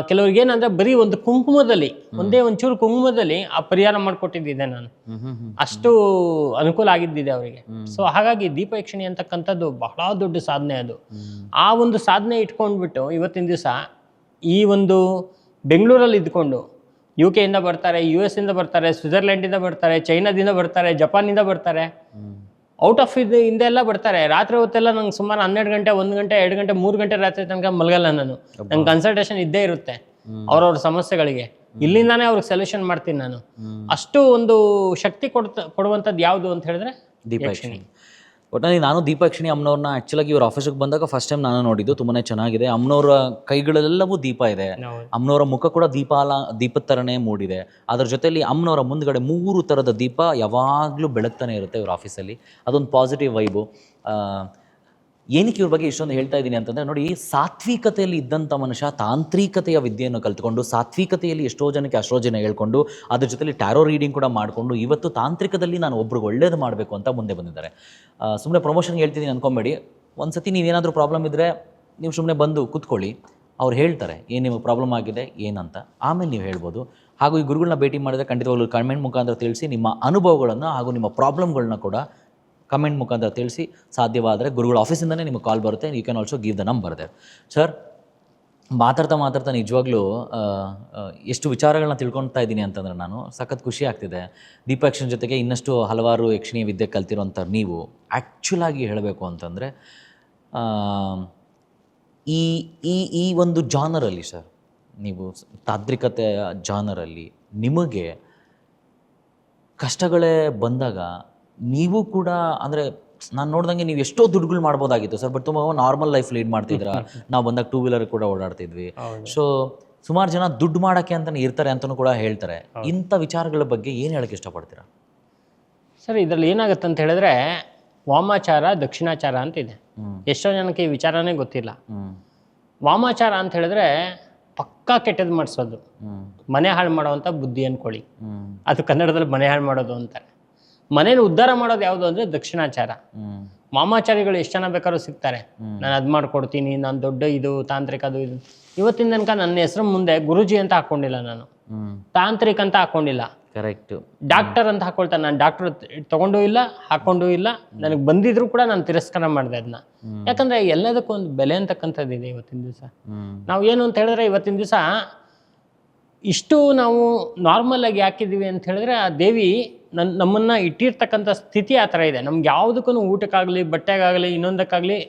Speaker 2: ಕೆಲವ್ರಿಗೆ ಏನಂದ್ರೆ ಬರೀ ಒಂದು ಕುಂಕುಮದಲ್ಲಿ, ಒಂದೇ ಒಂಚೂರು ಕುಂಕುಮದಲ್ಲಿ ಆ ಪರಿಹಾರ ಮಾಡಿಕೊಟ್ಟಿದ್ದೆ ನಾನು. ಅಷ್ಟು ಅನುಕೂಲ ಆಗಿದ್ದಿದೆ ಅವರಿಗೆ. ಸೊ ಹಾಗಾಗಿ ದೀಪ ಯಕ್ಷಿಣಿ ಅಂತಕ್ಕಂಥದ್ದು ಬಹಳ ದೊಡ್ಡ ಸಾಧನೆ. ಅದು ಆ ಒಂದು ಸಾಧನೆ ಇಟ್ಕೊಂಡ್ಬಿಟ್ಟು ಇವತ್ತಿನ ದಿವಸ ಈ ಒಂದು ಬೆಂಗಳೂರಲ್ಲಿ ಇದ್ಕೊಂಡು UK ಇಂದ ಬರ್ತಾರೆ, US ಇಂದ ಬರ್ತಾರೆ, ಸ್ವಿಟ್ಜರ್ಲೆಂಡಿಂದ ಬರ್ತಾರೆ, ಚೈನಾದಿಂದ ಬರ್ತಾರೆ, ಜಪಾನಿಂದ ಬರ್ತಾರೆ, ಔಟ್ ಆಫ್ ಇಂದೆಲ್ಲ ಬರ್ತಾರೆ. ರಾತ್ರಿ ಹೊತ್ತೆಲ್ಲ ನಂಗೆ ಸುಮಾರು 12 ಗಂಟೆ, 1 ಗಂಟೆ, 2 ಗಂಟೆ, 3 ಗಂಟೆ ರಾತ್ರಿ ತನಕ ಮಲಗಲ್ಲ ನಾನು. ನಂಗೆ ಕನ್ಸಲ್ಟೇಷನ್ ಇದ್ದೇ ಇರುತ್ತೆ ಅವ್ರವ್ರ ಸಮಸ್ಯೆಗಳಿಗೆ. ಇಲ್ಲಿಂದಾನೇ ಅವ್ರಿಗೆ ಸೊಲ್ಯೂಷನ್ ಮಾಡ್ತೀನಿ ನಾನು. ಅಷ್ಟು ಒಂದು ಶಕ್ತಿ ಕೊಡುವಂಥದ್ದು ಯಾವುದು ಅಂತ ಹೇಳಿದ್ರೆ ದೀಪ ಯಕ್ಷಿಣಿ.
Speaker 1: ಒಟ್ಟಿನಲ್ಲಿ ನಾನು ದೀಪ ಯಕ್ಷಿಣಿ ಅಮ್ಮನವ್ರನ್ನ ಆ್ಯಕ್ಚುಲಾಗಿ ಇವ್ರ ಆಫೀಸಿಗೆ ಬಂದಾಗ ಫಸ್ಟ್ ಟೈಮ್ ನಾನು ನೋಡಿದ್ದು. ತುಂಬಾ ಚೆನ್ನಾಗಿದೆ. ಅಮ್ಮನವರ ಕೈಗಳಲ್ಲೆಲ್ಲವೂ ದೀಪ ಇದೆ. ಅಮ್ಮನವರ ಮುಖ ಕೂಡ ದೀಪದ ಥರನೇ ಮೂಡಿದೆ. ಅದ್ರ ಜೊತೆಲಿ ಅಮ್ಮನವರ ಮುಂದ್ಗಡೆ 3 ಥರದ ದೀಪ ಯಾವಾಗಲೂ ಬೆಳಗ್ತಾನೆ ಇರುತ್ತೆ ಇವ್ರ ಆಫೀಸಲ್ಲಿ. ಅದೊಂದು ಪಾಸಿಟಿವ್ ವೈಬು. ಏನಕ್ಕೆ ಇವ್ರ ಬಗ್ಗೆ ಇಷ್ಟೊಂದು ಹೇಳ್ತಾ ಇದ್ದೀನಿ ಅಂತಂದರೆ, ನೋಡಿ, ಸಾತ್ವಿಕತೆಯಲ್ಲಿ ಇದ್ದಂಥ ಮನುಷ್ಯ ತಾಂತ್ರಿಕತೆಯ ವಿದ್ಯೆಯನ್ನು ಕಲ್ತ್ಕೊಂಡು ಸಾತ್ವಿಕತೆಯಲ್ಲಿ ಎಷ್ಟೋ ಜನಕ್ಕೆ ಆಸ್ಟ್ರಾಲಜಿನ ಹೇಳ್ಕೊಂಡು ಅದ್ರ ಜೊತೆಲಿ ಟ್ಯಾರೋ ರೀಡಿಂಗ್ ಕೂಡ ಮಾಡಿಕೊಂಡು ಇವತ್ತು ತಾಂತ್ರಿಕದಲ್ಲಿ ನಾನು ಒಬ್ರಿಗೆ ಒಳ್ಳೇದು ಮಾಡಬೇಕು ಅಂತ ಮುಂದೆ ಬಂದಿದ್ದಾರೆ. ಸುಮ್ಮನೆ ಪ್ರಮೋಷನ್ಗೆ ಹೇಳ್ತಿದ್ದೀನಿ ಅಂದ್ಕೊಂಬೇಡಿ. ಒಂದು ಸತಿ ನೀವೇನಾದರೂ ಪ್ರಾಬ್ಲಮ್ ಇದ್ದರೆ ನೀವು ಸುಮ್ಮನೆ ಬಂದು ಕೂತ್ಕೊಳ್ಳಿ, ಅವ್ರು ಹೇಳ್ತಾರೆ ಏನು ನಿಮಗೆ ಪ್ರಾಬ್ಲಮ್ ಆಗಿದೆ ಏನಂತ, ಆಮೇಲೆ ನೀವು ಹೇಳ್ಬೋದು. ಹಾಗೂ ಈ ಗುರುಗಳನ್ನ ಭೇಟಿ ಮಾಡಿದರೆ ಖಂಡಿತವಾಗ್ಲೂ ಕಮೆಂಟ್ ಮುಖಾಂತರ ತಿಳಿಸಿ ನಿಮ್ಮ ಅನುಭವಗಳನ್ನು ಹಾಗೂ ನಿಮ್ಮ ಪ್ರಾಬ್ಲಮ್ಗಳನ್ನ ಕೂಡ ಕಮೆಂಟ್ ಮುಖಾಂತರ ತಿಳಿಸಿ. ಸಾಧ್ಯವಾದರೆ ಗುರುಗಳ ಆಫೀಸಿಂದನೇ ನಿಮಗೆ ಕಾಲ್ ಬರುತ್ತೆ. You can also give the number there. Sir, ಮಾತಾಡ್ತಾ ನಿಜವಾಗ್ಲೂ ಎಷ್ಟು ವಿಚಾರಗಳನ್ನ ತಿಳ್ಕೊಳ್ತಾ ಇದ್ದೀನಿ ಅಂತಂದರೆ ನಾನು ಸಖತ್ ಖುಷಿ ಆಗ್ತಿದೆ. ದೀಪ ಯಕ್ಷಿಣಿ ಜೊತೆಗೆ ಇನ್ನಷ್ಟು ಹಲವಾರು ಯಕ್ಷಿಣಿ ವಿದ್ಯೆ ಕಲ್ತಿರೋಂಥ ನೀವು ಆ್ಯಕ್ಚುಲಾಗಿ ಹೇಳಬೇಕು ಅಂತಂದರೆ ಈ ಈ ಈ ಒಂದು ಜಾನರಲ್ಲಿ ಸರ್, ನೀವು ತಾಂತ್ರಿಕತೆಯ ಜಾನರಲ್ಲಿ ನಿಮಗೆ ಕಷ್ಟಗಳೇ ಬಂದಾಗ ನೀವು ಕೂಡ ಅಂದರೆ ನಾನು ನೋಡ್ದಂಗೆ ನೀವು ಎಷ್ಟೋ ದುಡ್ಡುಗಳು ಮಾಡ್ಬೋದಾಗಿತ್ತು ಸರ್, ಬಟ್ ತುಂಬ ನಾರ್ಮಲ್ ಲೈಫ್ ಲೀಡ್ ಮಾಡ್ತಿದ್ರ. ನಾವು ಬಂದಾಗ 2 ವೀಲರ್ ಕೂಡ ಓಡಾಡ್ತಿದ್ವಿ. ಸೊ ಸುಮಾರು ಜನ ದುಡ್ಡು ಮಾಡೋಕ್ಕೆ ಅಂತಲೇ ಇರ್ತಾರೆ ಅಂತಲೂ ಕೂಡ ಹೇಳ್ತಾರೆ. ಇಂಥ ವಿಚಾರಗಳ ಬಗ್ಗೆ ಏನು ಹೇಳಕ್ಕೆ ಇಷ್ಟಪಡ್ತೀರಾ?
Speaker 2: ಸರ್, ಇದರಲ್ಲಿ ಏನಾಗುತ್ತೆ ಅಂತ ಹೇಳಿದ್ರೆ ವಾಮಾಚಾರ ದಕ್ಷಿಣಾಚಾರ ಅಂತ ಇದೆ. ಎಷ್ಟೋ ಜನಕ್ಕೆ ಈ ವಿಚಾರನೇ ಗೊತ್ತಿಲ್ಲ. ವಾಮಾಚಾರ ಅಂತ ಹೇಳಿದ್ರೆ ಪಕ್ಕಾ ಕೆಟ್ಟದ್ದು ಮಾಡಿಸೋದು, ಮನೆ ಹಾಳು ಮಾಡೋವಂಥ ಬುದ್ಧಿ ಅನ್ಕೊಳ್ಳಿ. ಅದು ಕನ್ನಡದಲ್ಲಿ ಮನೆ ಹಾಳು ಮಾಡೋದು ಅಂತಾರೆ. ಮನೇನ ಉದ್ಧಾರ ಮಾಡೋದು ಯಾವುದು ಅಂದರೆ ದಕ್ಷಿಣಾಚಾರ. ವಾಮಾಚಾರಿಗಳು ಎಷ್ಟು ಜನ ಬೇಕಾದ್ರೂ ಸಿಗ್ತಾರೆ. ನಾನು ಅದು ಮಾಡ್ಕೊಡ್ತೀನಿ, ನಾನು ದೊಡ್ಡ ಇದು ತಾಂತ್ರಿಕ ಅದು ಇದು. ಇವತ್ತಿನ ತನಕ ನನ್ನ ಹೆಸರು ಮುಂದೆ ಗುರುಜಿ ಅಂತ ಹಾಕ್ಕೊಂಡಿಲ್ಲ, ನಾನು ತಾಂತ್ರಿಕ ಅಂತ ಹಾಕ್ಕೊಂಡಿಲ್ಲ.
Speaker 1: ಕರೆಕ್ಟ್.
Speaker 2: ಡಾಕ್ಟರ್ ಅಂತ ಹಾಕೊಳ್ತಾನೆ. ನಾನು ಡಾಕ್ಟರ್ ತಗೊಂಡೂ ಇಲ್ಲ, ಹಾಕೊಂಡೂ ಇಲ್ಲ. ನನಗೆ ಬಂದಿದ್ರು ಕೂಡ ನಾನು ತಿರಸ್ಕಾರ ಮಾಡಿದೆ ಅದನ್ನ. ಯಾಕಂದ್ರೆ ಎಲ್ಲದಕ್ಕೂ ಒಂದು ಬೆಲೆ ಅಂತಕ್ಕಂಥದ್ದು ಇದೆ ಇವತ್ತಿನ ದಿವಸ. ನಾವು ಏನು ಅಂತ ಹೇಳಿದ್ರೆ ಇವತ್ತಿನ ದಿವಸ ಇಷ್ಟು ನಾವು ನಾರ್ಮಲ್ ಆಗಿ ಹಾಕಿದ್ದೀವಿ ಅಂತ ಹೇಳಿದ್ರೆ ಆ ದೇವಿ ನಮ್ಮನ್ನ ಇಟ್ಟಿರ್ತಕ್ಕಂಥ ಸ್ಥಿತಿ ಆ ಥರ ಇದೆ. ನಮ್ಗೆ ಯಾವುದಕ್ಕೂ ಊಟಕ್ಕಾಗಲಿ ಬಟ್ಟೆಗಾಗಲಿ ಇನ್ನೊಂದಕ್ಕಾಗಲಿ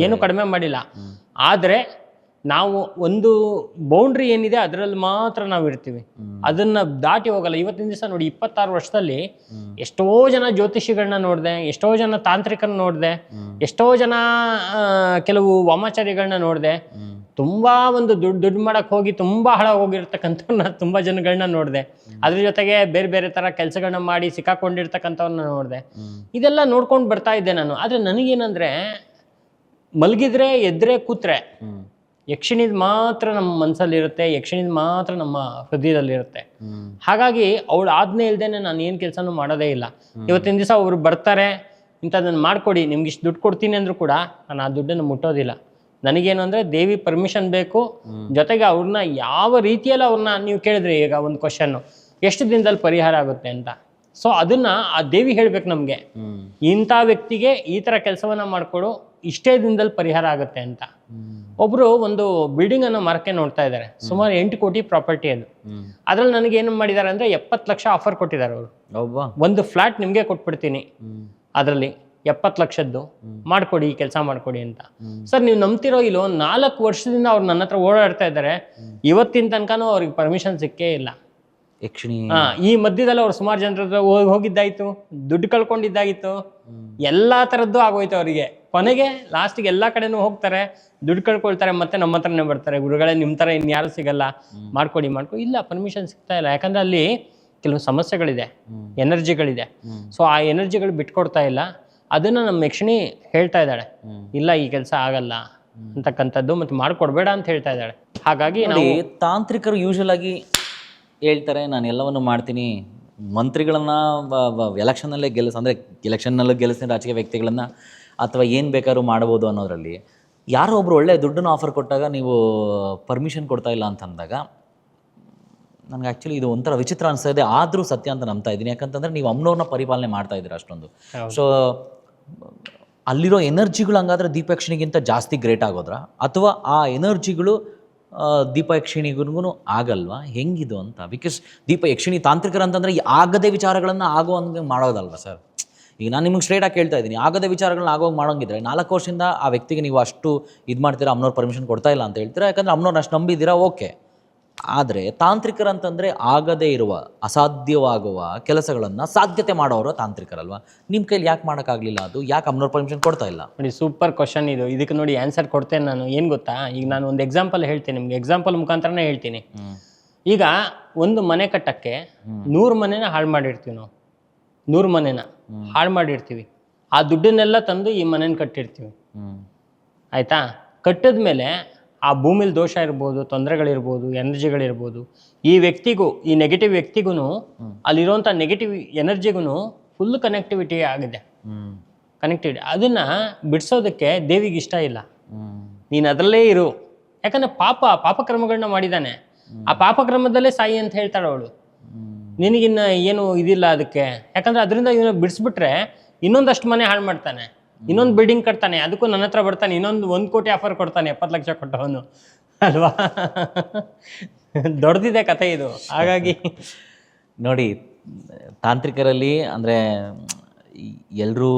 Speaker 2: ಏನು ಕಡಿಮೆ ಮಾಡಿಲ್ಲ. ಆದರೆ ನಾವು ಒಂದು ಬೌಂಡ್ರಿ ಏನಿದೆ ಅದರಲ್ಲಿ ಮಾತ್ರ ನಾವು ಇರ್ತೀವಿ, ಅದನ್ನ ದಾಟಿ ಹೋಗಲ್ಲ. ಇವತ್ತಿನ ದಿವಸ ನೋಡಿ, 26 ವರ್ಷದಲ್ಲಿ ಎಷ್ಟೋ ಜನ ಜ್ಯೋತಿಷಿಗಳನ್ನ ನೋಡಿದೆ, ಎಷ್ಟೋ ಜನ ತಾಂತ್ರಿಕರನ್ನ ನೋಡಿದೆ, ಎಷ್ಟೋ ಜನ ಕೆಲವು ವಾಮಾಚಾರಿಗಳನ್ನ ನೋಡಿದೆ. ತುಂಬಾ ಒಂದು ದುಡ್ಡು ಮಾಡಕ್ ಹೋಗಿ ತುಂಬಾ ಹೋಗಿರ್ತಕ್ಕಂಥ ತುಂಬಾ ಜನಗಳನ್ನ ನೋಡಿದೆ. ಅದ್ರ ಜೊತೆಗೆ ಬೇರೆ ಬೇರೆ ತರ ಕೆಲಸಗಳನ್ನ ಮಾಡಿ ಸಿಕ್ಕಾಕೊಂಡಿರ್ತಕ್ಕಂಥವ್ರನ್ನ ನೋಡಿದೆ. ಇದೆಲ್ಲ ನೋಡ್ಕೊಂಡು ಬರ್ತಾ ಇದ್ದೆ ನಾನು. ಆದ್ರೆ ನನಗೇನಂದ್ರೆ, ಮಲಗಿದ್ರೆ ಎದ್ರೆ ಕೂತ್ರೆ ಯಕ್ಷಿಣಿದ್ ಮಾತ್ರ ನಮ್ಮ ಮನಸ್ಸಲ್ಲಿರುತ್ತೆ, ಯಕ್ಷಿಣಿದ್ ಮಾತ್ರ ನಮ್ಮ ಹೃದಯದಲ್ಲಿರುತ್ತೆ. ಹಾಗಾಗಿ ಅವಳು ಆಜ್ಞೆ ಇಲ್ದೇನೆ ನಾನು ಏನು ಕೆಲಸನೂ ಮಾಡೋದೇ ಇಲ್ಲ. ಇವತ್ತಿನ ದಿವಸ ಒಬ್ರು ಬರ್ತಾರೆ, ಇಂಥದ್ದನ್ನು ಮಾಡ್ಕೊಡಿ, ನಿಮ್ಗೆ ಇಷ್ಟು ದುಡ್ಡು ಕೊಡ್ತೀನಿ ಅಂದ್ರೂ ಕೂಡ ನಾನು ಆ ದುಡ್ಡನ್ನು ಮುಟ್ಟೋದಿಲ್ಲ. ನನಗೇನು ಅಂದರೆ ದೇವಿ ಪರ್ಮಿಷನ್ ಬೇಕು. ಜೊತೆಗೆ ಅವ್ರನ್ನ ಯಾವ ರೀತಿಯಲ್ಲಿ ಅವ್ರನ್ನ ನೀವು ಕೇಳಿದ್ರಿ ಈಗ ಒಂದು ಕ್ವಶನ್ನು, ಎಷ್ಟು ದಿನದಲ್ಲಿ ಪರಿಹಾರ ಆಗುತ್ತೆ ಅಂತ. ಸೊ ಅದನ್ನ ಆ ದೇವಿ ಹೇಳ್ಬೇಕು ನಮಗೆ, ಇಂಥ ವ್ಯಕ್ತಿಗೆ ಈ ಥರ ಕೆಲಸವನ್ನ ಮಾಡ್ಕೊಡು, ಇಷ್ಟೇ ದಿನದಲ್ಲಿ ಪರಿಹಾರ ಆಗುತ್ತೆ ಅಂತ. ಒಬ್ರು ಒಂದು ಬಿಲ್ಡಿಂಗ್ ಅನ್ನು ಮಾರಕ್ಕೆ ನೋಡ್ತಾ ಇದ್ದಾರೆ. ಸುಮಾರು 8 ಕೋಟಿ ಪ್ರಾಪರ್ಟಿ ಅದು. ಅದ್ರಲ್ಲಿ ನನಗೆ ಏನು ಮಾಡಿದ್ದಾರೆ ಅಂದ್ರೆ 70 ಲಕ್ಷ ಆಫರ್ ಕೊಟ್ಟಿದ್ದಾರೆ ಅವರು. ಒಂದು ಫ್ಲಾಟ್ ನಿಮ್ಗೆ ಕೊಟ್ಬಿಡ್ತೀನಿ, ಅದರಲ್ಲಿ 70 ಲಕ್ಷದ್ದು ಮಾಡ್ಕೊಡಿ, ಈ ಕೆಲಸ ಮಾಡ್ಕೊಡಿ ಅಂತ. ಸರ್, ನೀವು ನಂಬ್ತಿರೋ ಇಲ್ಲೋ, 4 ವರ್ಷದಿಂದ ಅವ್ರು ನನ್ನ ಹತ್ರ ಓಡಾಡ್ತಾ ಇದ್ದಾರೆ. ಇವತ್ತಿನ ತನಕನೂ ಅವ್ರಿಗೆ ಪರ್ಮಿಷನ್ ಸಿಕ್ಕೇ ಇಲ್ಲ. ಈ ಮಧ್ಯದಲ್ಲಿ ಅವ್ರು ಸುಮಾರು ಜನರ ಹೋಗಿದ್ದಾಯ್ತು, ದುಡ್ಡು ಕಳ್ಕೊಂಡಿದ್ದಾಗಿತ್ತು, ಎಲ್ಲಾ ತರದ್ದು ಆಗೋಯ್ತು ಅವರಿಗೆ. ಕೊನೆಗೆ ಲಾಸ್ಟ್ಗೆ ಎಲ್ಲಾ ಕಡೆನೂ ಹೋಗ್ತಾರೆ, ದುಡ್ಡು ಕಳ್ಕೊಳ್ತಾರೆ, ಮತ್ತೆ ನಮ್ಮ ಹತ್ರನೇ ಬರ್ತಾರೆ, ಗುರುಗಳೇ ನಿಮ್ ತರ ಇನ್ಯಾರು ಸಿಗಲ್ಲ, ಮಾಡ್ಕೊಡಿ. ಇಲ್ಲ, ಪರ್ಮಿಷನ್ ಸಿಗ್ತಾ ಇಲ್ಲ. ಯಾಕಂದ್ರೆ ಅಲ್ಲಿ ಕೆಲವು ಸಮಸ್ಯೆಗಳಿದೆ, ಎನರ್ಜಿಗಳಿದೆ. ಸೊ ಆ ಎನರ್ಜಿಗಳು ಬಿಟ್ಕೊಡ್ತಾ ಇಲ್ಲ. ಅದನ್ನ ನಮ್ಮ ಯಕ್ಷಿಣಿ ಹೇಳ್ತಾ ಇದ್ದಾಳೆ, ಇಲ್ಲ ಈ ಕೆಲಸ ಆಗಲ್ಲ ಅಂತಕ್ಕಂಥದ್ದು, ಮತ್ತೆ ಮಾಡ್ಕೊಡ್ಬೇಡ ಅಂತ ಹೇಳ್ತಾ ಇದ್ದಾಳೆ. ಹಾಗಾಗಿ ನಾವು
Speaker 1: ತಾಂತ್ರಿಕರು ಯೂಶಲ್ ಆಗಿ ಹೇಳ್ತಾರೆ, ನಾನು ಎಲ್ಲವನ್ನು ಮಾಡ್ತೀನಿ, ಮಂತ್ರಿಗಳನ್ನ ಎಲೆಕ್ಷನ್ನಲ್ಲೇ ಅಂದರೆ ಎಲೆಕ್ಷನ್ನಲ್ಲೂ ಗೆಲ್ಲಿಸಿದ ರಾಜಕೀಯ ವ್ಯಕ್ತಿಗಳನ್ನ ಅಥವಾ ಏನು ಬೇಕಾದ್ರೂ ಮಾಡ್ಬೋದು ಅನ್ನೋದ್ರಲ್ಲಿ. ಯಾರೋ ಒಬ್ರು ಒಳ್ಳೆ ದುಡ್ಡನ್ನು ಆಫರ್ ಕೊಟ್ಟಾಗ ನೀವು ಪರ್ಮಿಷನ್ ಕೊಡ್ತಾ ಇಲ್ಲ ಅಂತಂದಾಗ ನನಗೆ ಆ್ಯಕ್ಚುಲಿ ಇದು ಒಂಥರ ವಿಚಿತ್ರ ಅನಿಸ್ತಾ ಇದೆ. ಆದರೂ ಸತ್ಯ ಅಂತ ನಂಬ್ತಾ ಇದ್ದೀನಿ. ಯಾಕಂತಂದರೆ ನೀವು ಅಮ್ಮನವ್ರನ್ನ ಪರಿಪಾಲನೆ ಮಾಡ್ತಾ ಇದ್ದೀರಾ ಅಷ್ಟೊಂದು. ಸೊ ಅಲ್ಲಿರೋ ಎನರ್ಜಿಗಳು ಹಂಗಾದ್ರೆ ದೀಪಯಕ್ಷಿಣಿಗಿಂತ ಜಾಸ್ತಿ ಗ್ರೇಟ್ ಆಗೋದ್ರಾ, ಅಥವಾ ಆ ಎನರ್ಜಿಗಳು ದೀಪಯಕ್ಷಿಣಿಗೂ ಆಗಲ್ವಾ, ಹೆಂಗಿದು ಅಂತ? ಬಿಕಾಸ್ ದೀಪಯಕ್ಷಿಣಿ ತಾಂತ್ರಿಕರು ಅಂತಂದರೆ ಆಗದೇ ವಿಚಾರಗಳನ್ನು ಆಗೋ ಹಂಗೆ ಮಾಡೋದಲ್ವ ಸರ್? ಈಗ ನಾನು ನಿಮಗೆ ಸ್ಟ್ರೇಟಾಗಿ ಕೇಳ್ತಾ ಇದ್ದೀನಿ, ಆಗದೇ ವಿಚಾರಗಳನ್ನ ಆಗೋಂಗೆ ಮಾಡೋಂಗಿದ್ರೆ 4 ವರ್ಷದಿಂದ ಆ ವ್ಯಕ್ತಿಗೆ ನೀವು ಅಷ್ಟು ಇದು ಮಾಡ್ತೀರಾ, ಅಮ್ಮನವ್ರು ಪರ್ಮಿಷನ್ ಕೊಡ್ತಾ ಇಲ್ಲ ಅಂತ ಹೇಳ್ತೀರಾ, ಯಾಕಂದರೆ ಅಮ್ಮನವ್ರನ್ನ ಅಷ್ಟು ನಂಬಿದ್ದೀರಾ, ಓಕೆ. ಆದರೆ ತಾಂತ್ರಿಕರಂತಂದರೆ ಆಗದೇ ಇರುವ, ಅಸಾಧ್ಯವಾಗುವ ಕೆಲಸಗಳನ್ನು ಸಾಧ್ಯತೆ ಮಾಡೋರು ತಾಂತ್ರಿಕರಲ್ವಾ? ನಿಮ್ಮ ಕೈಲಿ ಯಾಕೆ ಮಾಡೋಕ್ಕಾಗಲಿಲ್ಲ? ಅದು ಯಾಕೆ ಅಮ್ಮನವ್ರು ಪರ್ಮಿಷನ್ ಕೊಡ್ತಾ ಇಲ್ಲ?
Speaker 2: ನೋಡಿ, ಸೂಪರ್ ಕ್ವಶನ್ ಇದು. ಇದಕ್ಕೆ ನೋಡಿ ಆನ್ಸರ್ ಕೊಡ್ತೇನೆ ನಾನು. ಏನು ಗೊತ್ತಾ, ಈಗ ನಾನು ಒಂದು ಎಕ್ಸಾಂಪಲ್ ಹೇಳ್ತೀನಿ ನಿಮ್ಗೆ, ಎಕ್ಸಾಂಪಲ್ ಮುಖಾಂತರನೇ ಹೇಳ್ತೀನಿ. ಈಗ ಒಂದು ಮನೆ ಕಟ್ಟಕ್ಕೆ 100 ಮನೆನ ಹಾಳು ಮಾಡಿರ್ತೀವಿ ನಾವು, 100 ಮನೆನ ಹಾಳು ಮಾಡಿರ್ತೀವಿ. ಆ ದುಡ್ಡನ್ನೆಲ್ಲ ತಂದು ಈ ಮನೇನ ಕಟ್ಟಿರ್ತೀವಿ, ಆಯ್ತಾ? ಕಟ್ಟಿದ್ಮೇಲೆ ಆ ಭೂಮಿಲಿ ದೋಷ ಇರ್ಬೋದು, ತೊಂದರೆಗಳಿರ್ಬೋದು, ಎನರ್ಜಿಗಳಿರ್ಬೋದು. ಈ ವ್ಯಕ್ತಿಗೂ, ಈ ನೆಗೆಟಿವ್ ವ್ಯಕ್ತಿಗೂ, ಅಲ್ಲಿರುವಂಥ ನೆಗೆಟಿವ್ ಎನರ್ಜಿಗೂ ಫುಲ್ ಕನೆಕ್ಟಿವಿಟಿ ಆಗಿದೆ, ಕನೆಕ್ಟಿವಿಟಿ. ಅದನ್ನ ಬಿಡಿಸೋದಕ್ಕೆ ದೇವಿಗೆ ಇಷ್ಟ ಇಲ್ಲ. ನೀನು ಅದರಲ್ಲೇ ಇರು, ಯಾಕಂದ್ರೆ ಪಾಪಕರ್ಮಗಳನ್ನ ಮಾಡಿದ್ದಾನೆ, ಆ ಪಾಪಕ್ರಮದಲ್ಲೇ ಸಾಯಿ ಅಂತ ಹೇಳ್ತಾಳೆ ಅವಳು. ನಿನಗಿನ್ನ ಏನು ಇದಿಲ್ಲ ಅದಕ್ಕೆ, ಯಾಕಂದ್ರೆ ಅದರಿಂದ ಇವನು ಬಿಡಿಸ್ಬಿಟ್ರೆ ಇನ್ನೊಂದಷ್ಟು ಮನೆ ಹಾಳು ಮಾಡ್ತಾನೆ, ಇನ್ನೊಂದು ಬಿಲ್ಡಿಂಗ್ ಕಟ್ತಾನೆ, ಅದಕ್ಕೂ ನನ್ನ ಹತ್ರ ಬರ್ತಾನೆ, ಇನ್ನೊಂದು 1 ಕೋಟಿ ಆಫರ್ ಕೊಡ್ತಾನೆ, 70 ಲಕ್ಷ ಕೊಟ್ಟವನು ಅಲ್ವಾ? ದೊಡ್ಡದಿದೆ ಕಥೆ ಇದು. ಹಾಗಾಗಿ
Speaker 1: ನೋಡಿ, ತಾಂತ್ರಿಕರಲ್ಲಿ ಅಂದರೆ ಎಲ್ಲರೂ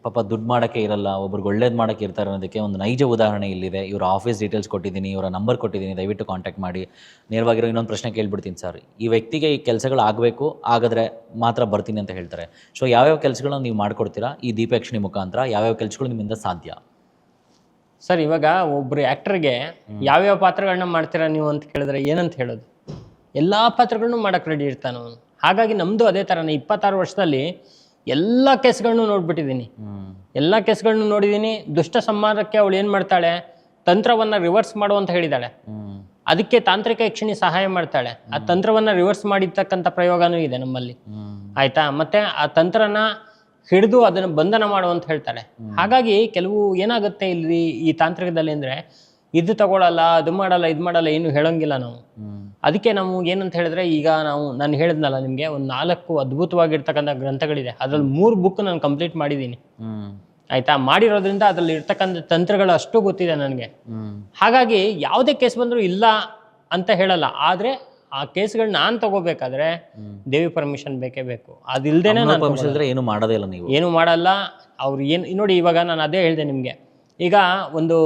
Speaker 1: ಪಾಪ ದುಡ್ಡು ಮಾಡೋಕ್ಕೆ ಇರಲ್ಲ, ಒಬ್ರಿಗೆ ಒಳ್ಳೇದು ಮಾಡೋಕ್ಕೆ ಇರ್ತಾರೆ ಅನ್ನೋದಕ್ಕೆ ಒಂದು ನೈಜ ಉದಾಹರಣೆ ಇಲ್ಲಿದೆ. ಇವರ ಆಫೀಸ್ ಡೀಟೇಲ್ಸ್ ಕೊಟ್ಟಿದ್ದೀನಿ, ಇವರ ನಂಬರ್ ಕೊಟ್ಟಿದ್ದೀನಿ, ದಯವಿಟ್ಟು ಕಾಂಟ್ಯಾಕ್ಟ್ ಮಾಡಿ. ನೇರವಾಗಿರೋ ಇನ್ನೊಂದು ಪ್ರಶ್ನೆ ಕೇಳ್ಬಿಡ್ತೀನಿ ಸರ್. ಈ ವ್ಯಕ್ತಿಗೆ ಈ ಕೆಲಸಗಳು ಆಗಬೇಕು, ಆಗಿದ್ರೆ ಮಾತ್ರ ಬರ್ತೀನಿ ಅಂತ ಹೇಳ್ತಾರೆ. ಸೊ ಯಾವ್ಯಾವ ಕೆಲಸಗಳನ್ನ ನೀವು ಮಾಡ್ಕೊಡ್ತೀರಾ ಈ ದೀಪಯಕ್ಷಿಣಿ ಮುಖಾಂತರ? ಯಾವ್ಯಾವ ಕೆಲಸಗಳು ನಿಮ್ಮಿಂದ ಸಾಧ್ಯ?
Speaker 2: ಸರ್ ಇವಾಗ ಒಬ್ರು ಆ್ಯಕ್ಟರ್ಗೆ ಯಾವ್ಯಾವ ಪಾತ್ರಗಳನ್ನ ಮಾಡ್ತೀರಾ ನೀವು ಅಂತ ಕೇಳಿದ್ರೆ ಏನಂತ ಹೇಳೋದು? ಎಲ್ಲ ಪಾತ್ರಗಳನ್ನೂ ಮಾಡೋಕ್ಕೆ ರೆಡಿ ಇರ್ತಾನೆ ಅವನು. ಹಾಗಾಗಿ ನಮ್ಮದು ಅದೇ ಥರನೇ. 26 ವರ್ಷದಲ್ಲಿ ಎಲ್ಲ ಕೇಸ್ಗಳನ್ನೂ ನೋಡ್ಬಿಟ್ಟಿದ್ದೀನಿ, ಎಲ್ಲ ಕೇಸ್ಗಳನ್ನೂ ನೋಡಿದ್ದೀನಿ. ದುಷ್ಟ ಸಂಹಾರಕ್ಕೆ ಅವಳು ಏನು ಮಾಡ್ತಾಳೆ, ತಂತ್ರವನ್ನು ರಿವರ್ಸ್ ಮಾಡು ಅಂತ ಹೇಳಿದಾಳೆ. ಅದಕ್ಕೆ ತಾಂತ್ರಿಕ ಯಕ್ಷಿಣಿ ಸಹಾಯ ಮಾಡ್ತಾಳೆ. ಆ ತಂತ್ರವನ್ನು ರಿವರ್ಸ್ ಮಾಡಿರ್ತಕ್ಕಂಥ ಪ್ರಯೋಗನೂ ಇದೆ ನಮ್ಮಲ್ಲಿ, ಆಯಿತಾ. ಮತ್ತು ಆ ತಂತ್ರನ ಹಿಡಿದು ಅದನ್ನು ಬಂಧನ ಮಾಡು ಅಂತ ಹೇಳ್ತಾಳೆ. ಹಾಗಾಗಿ ಕೆಲವು ಏನಾಗುತ್ತೆ ಇಲ್ಲಿ ಈ ತಾಂತ್ರಿಕದಲ್ಲಿ ಅಂದರೆ, ಇದು ತಗೊಳ್ಳಲ್ಲ, ಅದು ಮಾಡಲ್ಲ, ಇದು ಮಾಡಲ್ಲ, ಏನು ಹೇಳೋಂಗಿಲ್ಲ ನಾವು. ಅದಕ್ಕೆ ನಾವು ಏನಂತ ಹೇಳಿದ್ರೆ, ಈಗ ನಾನು ಹೇಳಿದ್ನಲ್ಲ ನಿಮಗೆ, ಒಂದು 4 ಅದ್ಭುತವಾಗಿರ್ತಕ್ಕಂಥ ಗ್ರಂಥಗಳಿದೆ. ಅದ್ರಲ್ಲಿ 3 ಬುಕ್ ನಾನು ಕಂಪ್ಲೀಟ್ ಮಾಡಿದ್ದೀನಿ, ಆಯ್ತಾ. ಮಾಡಿರೋದ್ರಿಂದ ಅದ್ರಲ್ಲಿ ಇರ್ತಕ್ಕಂಥ ತಂತ್ರಗಳು ಅಷ್ಟು ಗೊತ್ತಿದೆ ನನಗೆ. ಹಾಗಾಗಿ ಯಾವುದೇ ಕೇಸ್ ಬಂದರೂ ಇಲ್ಲ ಅಂತ ಹೇಳಲ್ಲ. ಆದರೆ ಆ ಕೇಸ್ಗಳು ನಾನು ತಗೋಬೇಕಾದ್ರೆ ದೇವಿ ಪರ್ಮಿಷನ್ ಬೇಕೇ ಬೇಕು. ಅದಿಲ್ಲದೇನೆ ನಾನು
Speaker 1: ಪರ್ಮಿಷನ್ ಏನು ಮಾಡೋದೇ ಇಲ್ಲ, ನೀವು
Speaker 2: ಏನು ಮಾಡಲ್ಲ. ಅವ್ರು ಏನು ನೋಡಿ, ಇವಾಗ ನಾನು ಅದೇ ಹೇಳಿದೆ ನಿಮಗೆ. ಈಗ ಒಂದು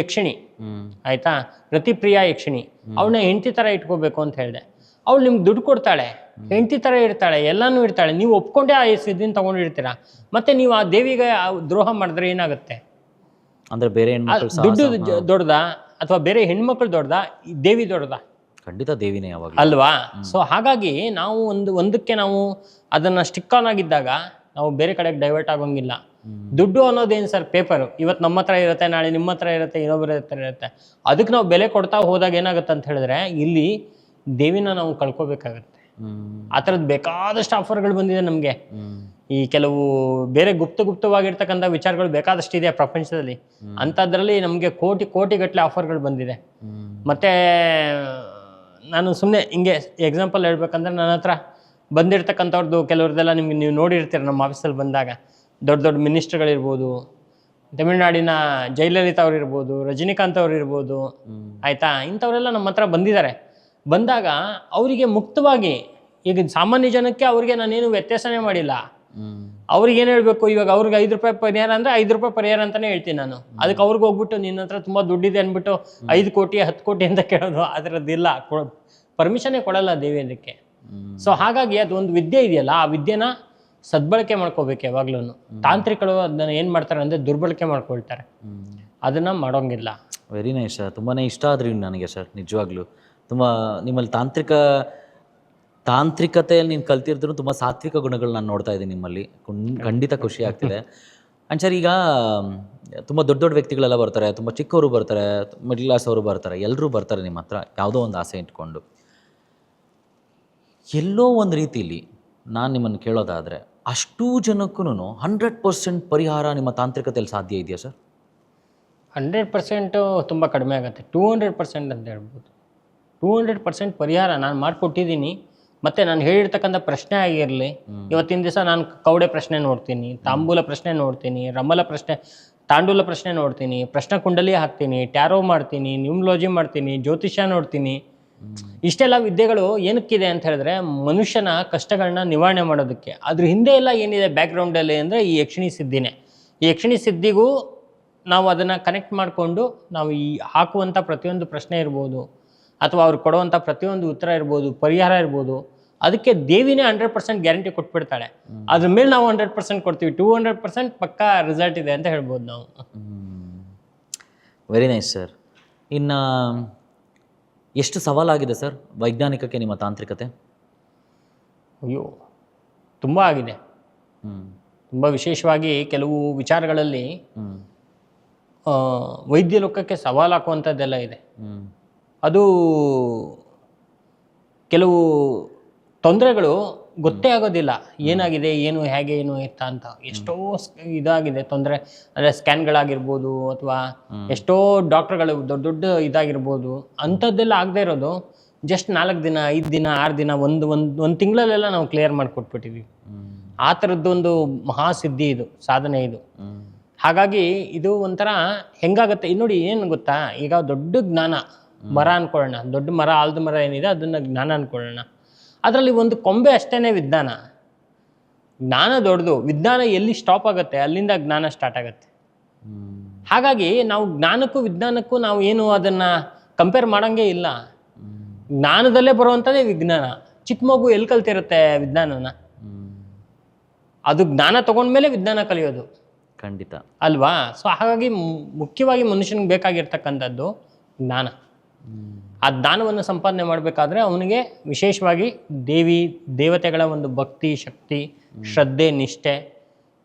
Speaker 2: ಯಕ್ಷಿಣಿ, ಆಯ್ತಾ, ರತಿಪ್ರಿಯಾ ಯಕ್ಷಿಣಿ, ಅವಳನ್ನ ಹೆಂಡತಿ ಥರ ಇಟ್ಕೋಬೇಕು ಅಂತ ಹೇಳಿದೆ. ಅವಳು ನಿಮ್ಗೆ ದುಡ್ಡು ಕೊಡ್ತಾಳೆ, ಹೆಂಡತಿ ಥರ ಇರ್ತಾಳೆ, ಎಲ್ಲನೂ ಇರ್ತಾಳೆ. ನೀವು ಒಪ್ಕೊಂಡೇ ಆ ಸಿದ್ಧಿನ ತಗೊಂಡಿರ್ತೀರ. ಮತ್ತೆ ನೀವು ಆ ದೇವಿಗೆ ದ್ರೋಹ ಮಾಡಿದ್ರೆ ಏನಾಗುತ್ತೆ?
Speaker 1: ಅಂದರೆ ಬೇರೆ
Speaker 2: ದುಡ್ಡು ದೊಡ್ಡದಾ ಅಥವಾ ಬೇರೆ ಹೆಣ್ಮಕ್ಳು ದೊಡ್ಡದಾ, ದೇವಿ ದೊಡ್ಡದಾ?
Speaker 1: ಖಂಡಿತ ದೇವಿನೇ ಯಾವಾಗ,
Speaker 2: ಅಲ್ವಾ? ಸೊ ಹಾಗಾಗಿ ನಾವು ಒಂದಕ್ಕೆ ನಾವು ಅದನ್ನು ಸ್ಟಿಕ್ ಆನ್ ಆಗಿದ್ದಾಗ ನಾವು ಬೇರೆ ಕಡೆಗೆ ಡೈವರ್ಟ್ ಆಗೋಂಗಿಲ್ಲ. ದುಡ್ಡು ಅನ್ನೋದೇನು ಸರ್, ಪೇಪರು. ಇವತ್ತು ನಮ್ಮ ಹತ್ರ ಇರುತ್ತೆ, ನಾಳೆ ನಿಮ್ಮ ಹತ್ರ ಇರುತ್ತೆ, ಇನ್ನೊಬ್ಬರ ಹತ್ರ ಇರುತ್ತೆ. ಅದಕ್ಕೆ ನಾವು ಬೆಲೆ ಕೊಡ್ತಾ ಹೋದಾಗ ಏನಾಗುತ್ತೆ ಅಂತ ಹೇಳಿದ್ರೆ, ಇಲ್ಲಿ ದೇವಿನ ನಾವು ಕಳ್ಕೊಬೇಕಾಗತ್ತೆ. ಆ ಥರದ್ದು ಬೇಕಾದಷ್ಟು ಆಫರ್ಗಳು ಬಂದಿದೆ ನಮಗೆ. ಈ ಕೆಲವು ಬೇರೆ ಗುಪ್ತವಾಗಿರ್ತಕ್ಕಂಥ ವಿಚಾರಗಳು ಬೇಕಾದಷ್ಟು ಇದೆ ಪ್ರಪಂಚದಲ್ಲಿ. ಅಂಥದ್ರಲ್ಲಿ ನಮಗೆ ಕೋಟಿಗಟ್ಟಲೆ ಆಫರ್ಗಳು ಬಂದಿದೆ. ಮತ್ತು ನಾನು ಸುಮ್ಮನೆ ಹಿಂಗೆ ಎಕ್ಸಾಂಪಲ್ ಹೇಳ್ಬೇಕಂದ್ರೆ, ನನ್ನ ಹತ್ರ ಬಂದಿರ್ತಕ್ಕಂಥವ್ರದ್ದು ಕೆಲವ್ರದ್ದೆಲ್ಲ ನೀವು ನೋಡಿರ್ತೀರ ನಮ್ಮ ಆಫೀಸಲ್ಲಿ ಬಂದಾಗ. ದೊಡ್ಡ ಮಿನಿಸ್ಟರ್ಗಳಿರ್ಬೋದು, ತಮಿಳ್ನಾಡಿನ ಜಯಲಲಿತಾ ಅವ್ರು ಇರ್ಬೋದು, ರಜನಿಕಾಂತ್ ಅವ್ರು ಇರ್ಬೋದು, ಆಯಿತಾ. ಇಂಥವರೆಲ್ಲ ನಮ್ಮ ಹತ್ರ ಬಂದಿದ್ದಾರೆ. ಬಂದಾಗ ಅವರಿಗೆ ಮುಕ್ತವಾಗಿ, ಈಗ ಸಾಮಾನ್ಯ ಜನಕ್ಕೆ ಅವ್ರಿಗೆ ನಾನೇನು ವ್ಯತ್ಯಾಸನೇ ಮಾಡಿಲ್ಲ. ಅವ್ರಿಗೆ ಏನು ಹೇಳಬೇಕು, ಇವಾಗ ಅವ್ರಿಗೆ 5 ರೂಪಾಯಿ ಪರಿಹಾರ ಅಂದರೆ 5 ರೂಪಾಯಿ ಪರಿಹಾರ ಅಂತಲೇ ಹೇಳ್ತೀನಿ ನಾನು. ಅದಕ್ಕೆ ಅವ್ರಿಗೆ ಹೋಗ್ಬಿಟ್ಟು ನಿನ್ನ ಹತ್ರ ತುಂಬ ದುಡ್ಡಿದೆ ಅಂದ್ಬಿಟ್ಟು 5 ಕೋಟಿ 10 ಕೋಟಿ ಅಂತ ಕೇಳೋದು, ಅದರದ್ದಿಲ್ಲ. ಪರ್ಮಿಷನ್ನೇ ಕೊಡಲ್ಲ ದೇವಿ ಅದಕ್ಕೆ. ಸೊ ಹಾಗಾಗಿ ಅದು ಒಂದು ವಿದ್ಯೆ ಇದೆಯಲ್ಲ, ಆ ವಿದ್ಯೆನ ಸದ್ಬಳಕೆ ಮಾಡ್ಕೋಬೇಕು ಯಾವಾಗ್ಲೂ. ತಾಂತ್ರಿಕರು ಅದನ್ನ ಏನು ಮಾಡ್ತಾರೆ ಅಂದರೆ ದುರ್ಬಳಕೆ ಮಾಡ್ಕೊಳ್ತಾರೆ, ಅದನ್ನು ಮಾಡೋಂಗಿಲ್ಲ.
Speaker 1: ವೆರಿ ನೈಸ್ ಸರ್, ತುಂಬಾ ಇಷ್ಟ ಆದ್ರಿ ನನಗೆ ಸರ್, ನಿಜವಾಗ್ಲೂ. ತುಂಬ ನಿಮ್ಮಲ್ಲಿ ತಾಂತ್ರಿಕತೆಯಲ್ಲಿ ನೀನು ಕಲ್ತಿರ್ದ್ರು ತುಂಬ ಸಾತ್ವಿಕ ಗುಣಗಳು ನಾನು ನೋಡ್ತಾ ಇದ್ದೀನಿ ನಿಮ್ಮಲ್ಲಿ. ಖಂಡಿತ ಖುಷಿ ಆಗ್ತಿದೆ. ಆ್ಯಂಡ್ ಸರ್, ಈಗ ತುಂಬ ದೊಡ್ಡ ವ್ಯಕ್ತಿಗಳೆಲ್ಲ ಬರ್ತಾರೆ, ತುಂಬ ಚಿಕ್ಕವರು ಬರ್ತಾರೆ, ಮಿಡ್ಲ್ ಕ್ಲಾಸ್ ಅವರು ಬರ್ತಾರೆ, ಎಲ್ಲರೂ ಬರ್ತಾರೆ ನಿಮ್ಮ ಹತ್ರ ಯಾವುದೋ ಒಂದು ಆಸೆ ಇಟ್ಕೊಂಡು. ಎಲ್ಲೋ ಒಂದು ರೀತಿಯಲ್ಲಿ ನಾನು ನಿಮ್ಮನ್ನು ಕೇಳೋದಾದರೆ, ಅಷ್ಟೂ ಜನಕ್ಕೂ 100% ಪರಿಹಾರ ನಿಮ್ಮ ತಾಂತ್ರಿಕತೆಯಲ್ಲಿ ಸಾಧ್ಯ ಇದೆಯಾ ಸರ್?
Speaker 2: 100% ತುಂಬ ಕಡಿಮೆ ಆಗುತ್ತೆ. 200% ಅಂತ ಹೇಳ್ಬೋದು. 200% ಪರಿಹಾರ ನಾನು ಮಾಡಿಕೊಟ್ಟಿದ್ದೀನಿ. ಮತ್ತು ನಾನು ಹೇಳಿರ್ತಕ್ಕಂಥ ಪ್ರಶ್ನೆ ಆಗಿರಲಿ, ಇವತ್ತಿನ ದಿವಸ ನಾನು ಕವಡೆ ಪ್ರಶ್ನೆ ನೋಡ್ತೀನಿ, ತಾಂಬೂಲ ಪ್ರಶ್ನೆ ನೋಡ್ತೀನಿ, ರಮಲ ಪ್ರಶ್ನೆ, ತಾಂಡೂಲ ಪ್ರಶ್ನೆ ನೋಡ್ತೀನಿ, ಪ್ರಶ್ನೆ ಕುಂಡಲಿ ಹಾಕ್ತೀನಿ, ಟ್ಯಾರೋ ಮಾಡ್ತೀನಿ, ನ್ಯೂಮರಾಲಜಿ ಮಾಡ್ತೀನಿ, ಜ್ಯೋತಿಷ್ಯ ನೋಡ್ತೀನಿ. ಇಷ್ಟೆಲ್ಲ ವಿದ್ಯೆಗಳು ಏನಕ್ಕಿದೆ ಅಂತ ಹೇಳಿದ್ರೆ, ಮನುಷ್ಯನ ಕಷ್ಟಗಳನ್ನ ನಿವಾರಣೆ ಮಾಡೋದಕ್ಕೆ. ಅದ್ರ ಹಿಂದೆ ಎಲ್ಲ ಏನಿದೆ ಬ್ಯಾಕ್ಗ್ರೌಂಡಲ್ಲಿ ಅಂದರೆ ಈ ಯಕ್ಷಿಣಿ ಸಿದ್ಧಿನೇ. ಈ ಯಕ್ಷಿಣಿ ಸಿದ್ಧಿಗೂ ನಾವು ಅದನ್ನು ಕನೆಕ್ಟ್ ಮಾಡಿಕೊಂಡು ನಾವು ಈ ಹಾಕುವಂಥ ಪ್ರತಿಯೊಂದು ಪ್ರಶ್ನೆ ಇರ್ಬೋದು, ಅಥವಾ ಅವ್ರು ಕೊಡುವಂಥ ಪ್ರತಿಯೊಂದು ಉತ್ತರ ಇರ್ಬೋದು, ಪರಿಹಾರ ಇರ್ಬೋದು, ಅದಕ್ಕೆ ದೇವಿನೇ 100% ಗ್ಯಾರಂಟಿ ಕೊಟ್ಬಿಡ್ತಾಳೆ. ಅದ್ರ ಮೇಲೆ ನಾವು 100% ಕೊಡ್ತೀವಿ. 200% ಪಕ್ಕಾ ರಿಸಲ್ಟ್ ಇದೆ ಅಂತ ಹೇಳ್ಬೋದು ನಾವು.
Speaker 1: Very nice sir. ಇನ್ನು ಎಷ್ಟು ಸವಾಲಾಗಿದೆ ಸರ್ ವೈಜ್ಞಾನಿಕಕ್ಕೆ ನಿಮ್ಮ ತಾಂತ್ರಿಕತೆ?
Speaker 2: ಅಯ್ಯೋ, ತುಂಬ ಆಗಿದೆ. ತುಂಬ ವಿಶೇಷವಾಗಿ ಕೆಲವು ವಿಚಾರಗಳಲ್ಲಿ ವೈದ್ಯ ಲೋಕಕ್ಕೆ ಸವಾಲು ಹಾಕುವಂಥದ್ದೆಲ್ಲ ಇದೆ. ಅದು ಕೆಲವು ತೊಂದರೆಗಳು ಗೊತ್ತೇ ಆಗೋದಿಲ್ಲ, ಏನಾಗಿದೆ, ಏನು, ಹೇಗೆ, ಏನು ಎತ್ತ ಅಂತ. ಎಷ್ಟೋ ಇದಾಗಿದೆ ತೊಂದರೆ. ಅಂದರೆ ಸ್ಕ್ಯಾನ್ಗಳಾಗಿರ್ಬೋದು, ಅಥವಾ ಎಷ್ಟೋ ಡಾಕ್ಟ್ರುಗಳು ದೊಡ್ಡ ಇದಾಗಿರ್ಬೋದು, ಅಂಥದ್ದೆಲ್ಲ ಆಗದೆ ಇರೋದು ಜಸ್ಟ್ 4 ದಿನ, 5 ದಿನ, 6 ದಿನ, ಒಂದು ತಿಂಗಳಲ್ಲೆಲ್ಲ ನಾವು ಕ್ಲಿಯರ್ ಮಾಡಿಕೊಟ್ಬಿಟ್ಟಿದ್ವಿ. ಆ ಥರದ್ದೊಂದು ಮಹಾಸಿದ್ಧಿ ಇದು, ಸಾಧನೆ ಇದು. ಹಾಗಾಗಿ ಇದು ಒಂಥರ ಹೆಂಗಾಗತ್ತೆ ನೋಡಿ, ಏನು ಗೊತ್ತಾ, ಈಗ ದೊಡ್ಡ ಜ್ಞಾನ ಮರ ಅನ್ಕೊಳ್ಳೋಣ, ದೊಡ್ಡ ಮರ, ಆಲದ ಮರ ಏನಿದೆ ಅದನ್ನು ಜ್ಞಾನ ಅನ್ಕೊಳ್ಳೋಣ. ಅದರಲ್ಲಿ ಒಂದು ಕೊಂಬೆ ಅಷ್ಟೇ ವಿಜ್ಞಾನ. ಜ್ಞಾನ ದೊಡ್ಡದು, ವಿಜ್ಞಾನ ಎಲ್ಲಿ ಸ್ಟಾಪ್ ಆಗುತ್ತೆ ಅಲ್ಲಿಂದ ಜ್ಞಾನ ಸ್ಟಾರ್ಟ್ ಆಗುತ್ತೆ. ಹಾಗಾಗಿ ನಾವು ಜ್ಞಾನಕ್ಕೂ ವಿಜ್ಞಾನಕ್ಕೂ ನಾವು ಏನು ಅದನ್ನು ಕಂಪೇರ್ ಮಾಡೋಂಗೇ ಇಲ್ಲ. ಜ್ಞಾನದಲ್ಲೇ ಬರುವಂಥದ್ದೇ ವಿಜ್ಞಾನ. ಚಿಕ್ಕ ಮಗು ಎಲ್ಲಿ ಕಲ್ತಿರುತ್ತೆ ವಿಜ್ಞಾನನ? ಅದು ಜ್ಞಾನ ತಗೊಂಡ್ಮೇಲೆ ವಿಜ್ಞಾನ ಕಲಿಯೋದು,
Speaker 1: ಖಂಡಿತ
Speaker 2: ಅಲ್ವಾ? ಸೊ ಹಾಗಾಗಿ ಮುಖ್ಯವಾಗಿ ಮನುಷ್ಯನಿಗೆ ಬೇಕಾಗಿರ್ತಕ್ಕಂಥದ್ದು ಜ್ಞಾನ. ಆ ಜ್ಞಾನವನ್ನು ಸಂಪಾದನೆ ಮಾಡಬೇಕಾದ್ರೆ ಅವನಿಗೆ ವಿಶೇಷವಾಗಿ ದೇವತೆಗಳ ಒಂದು ಭಕ್ತಿ, ಶಕ್ತಿ, ಶ್ರದ್ಧೆ, ನಿಷ್ಠೆ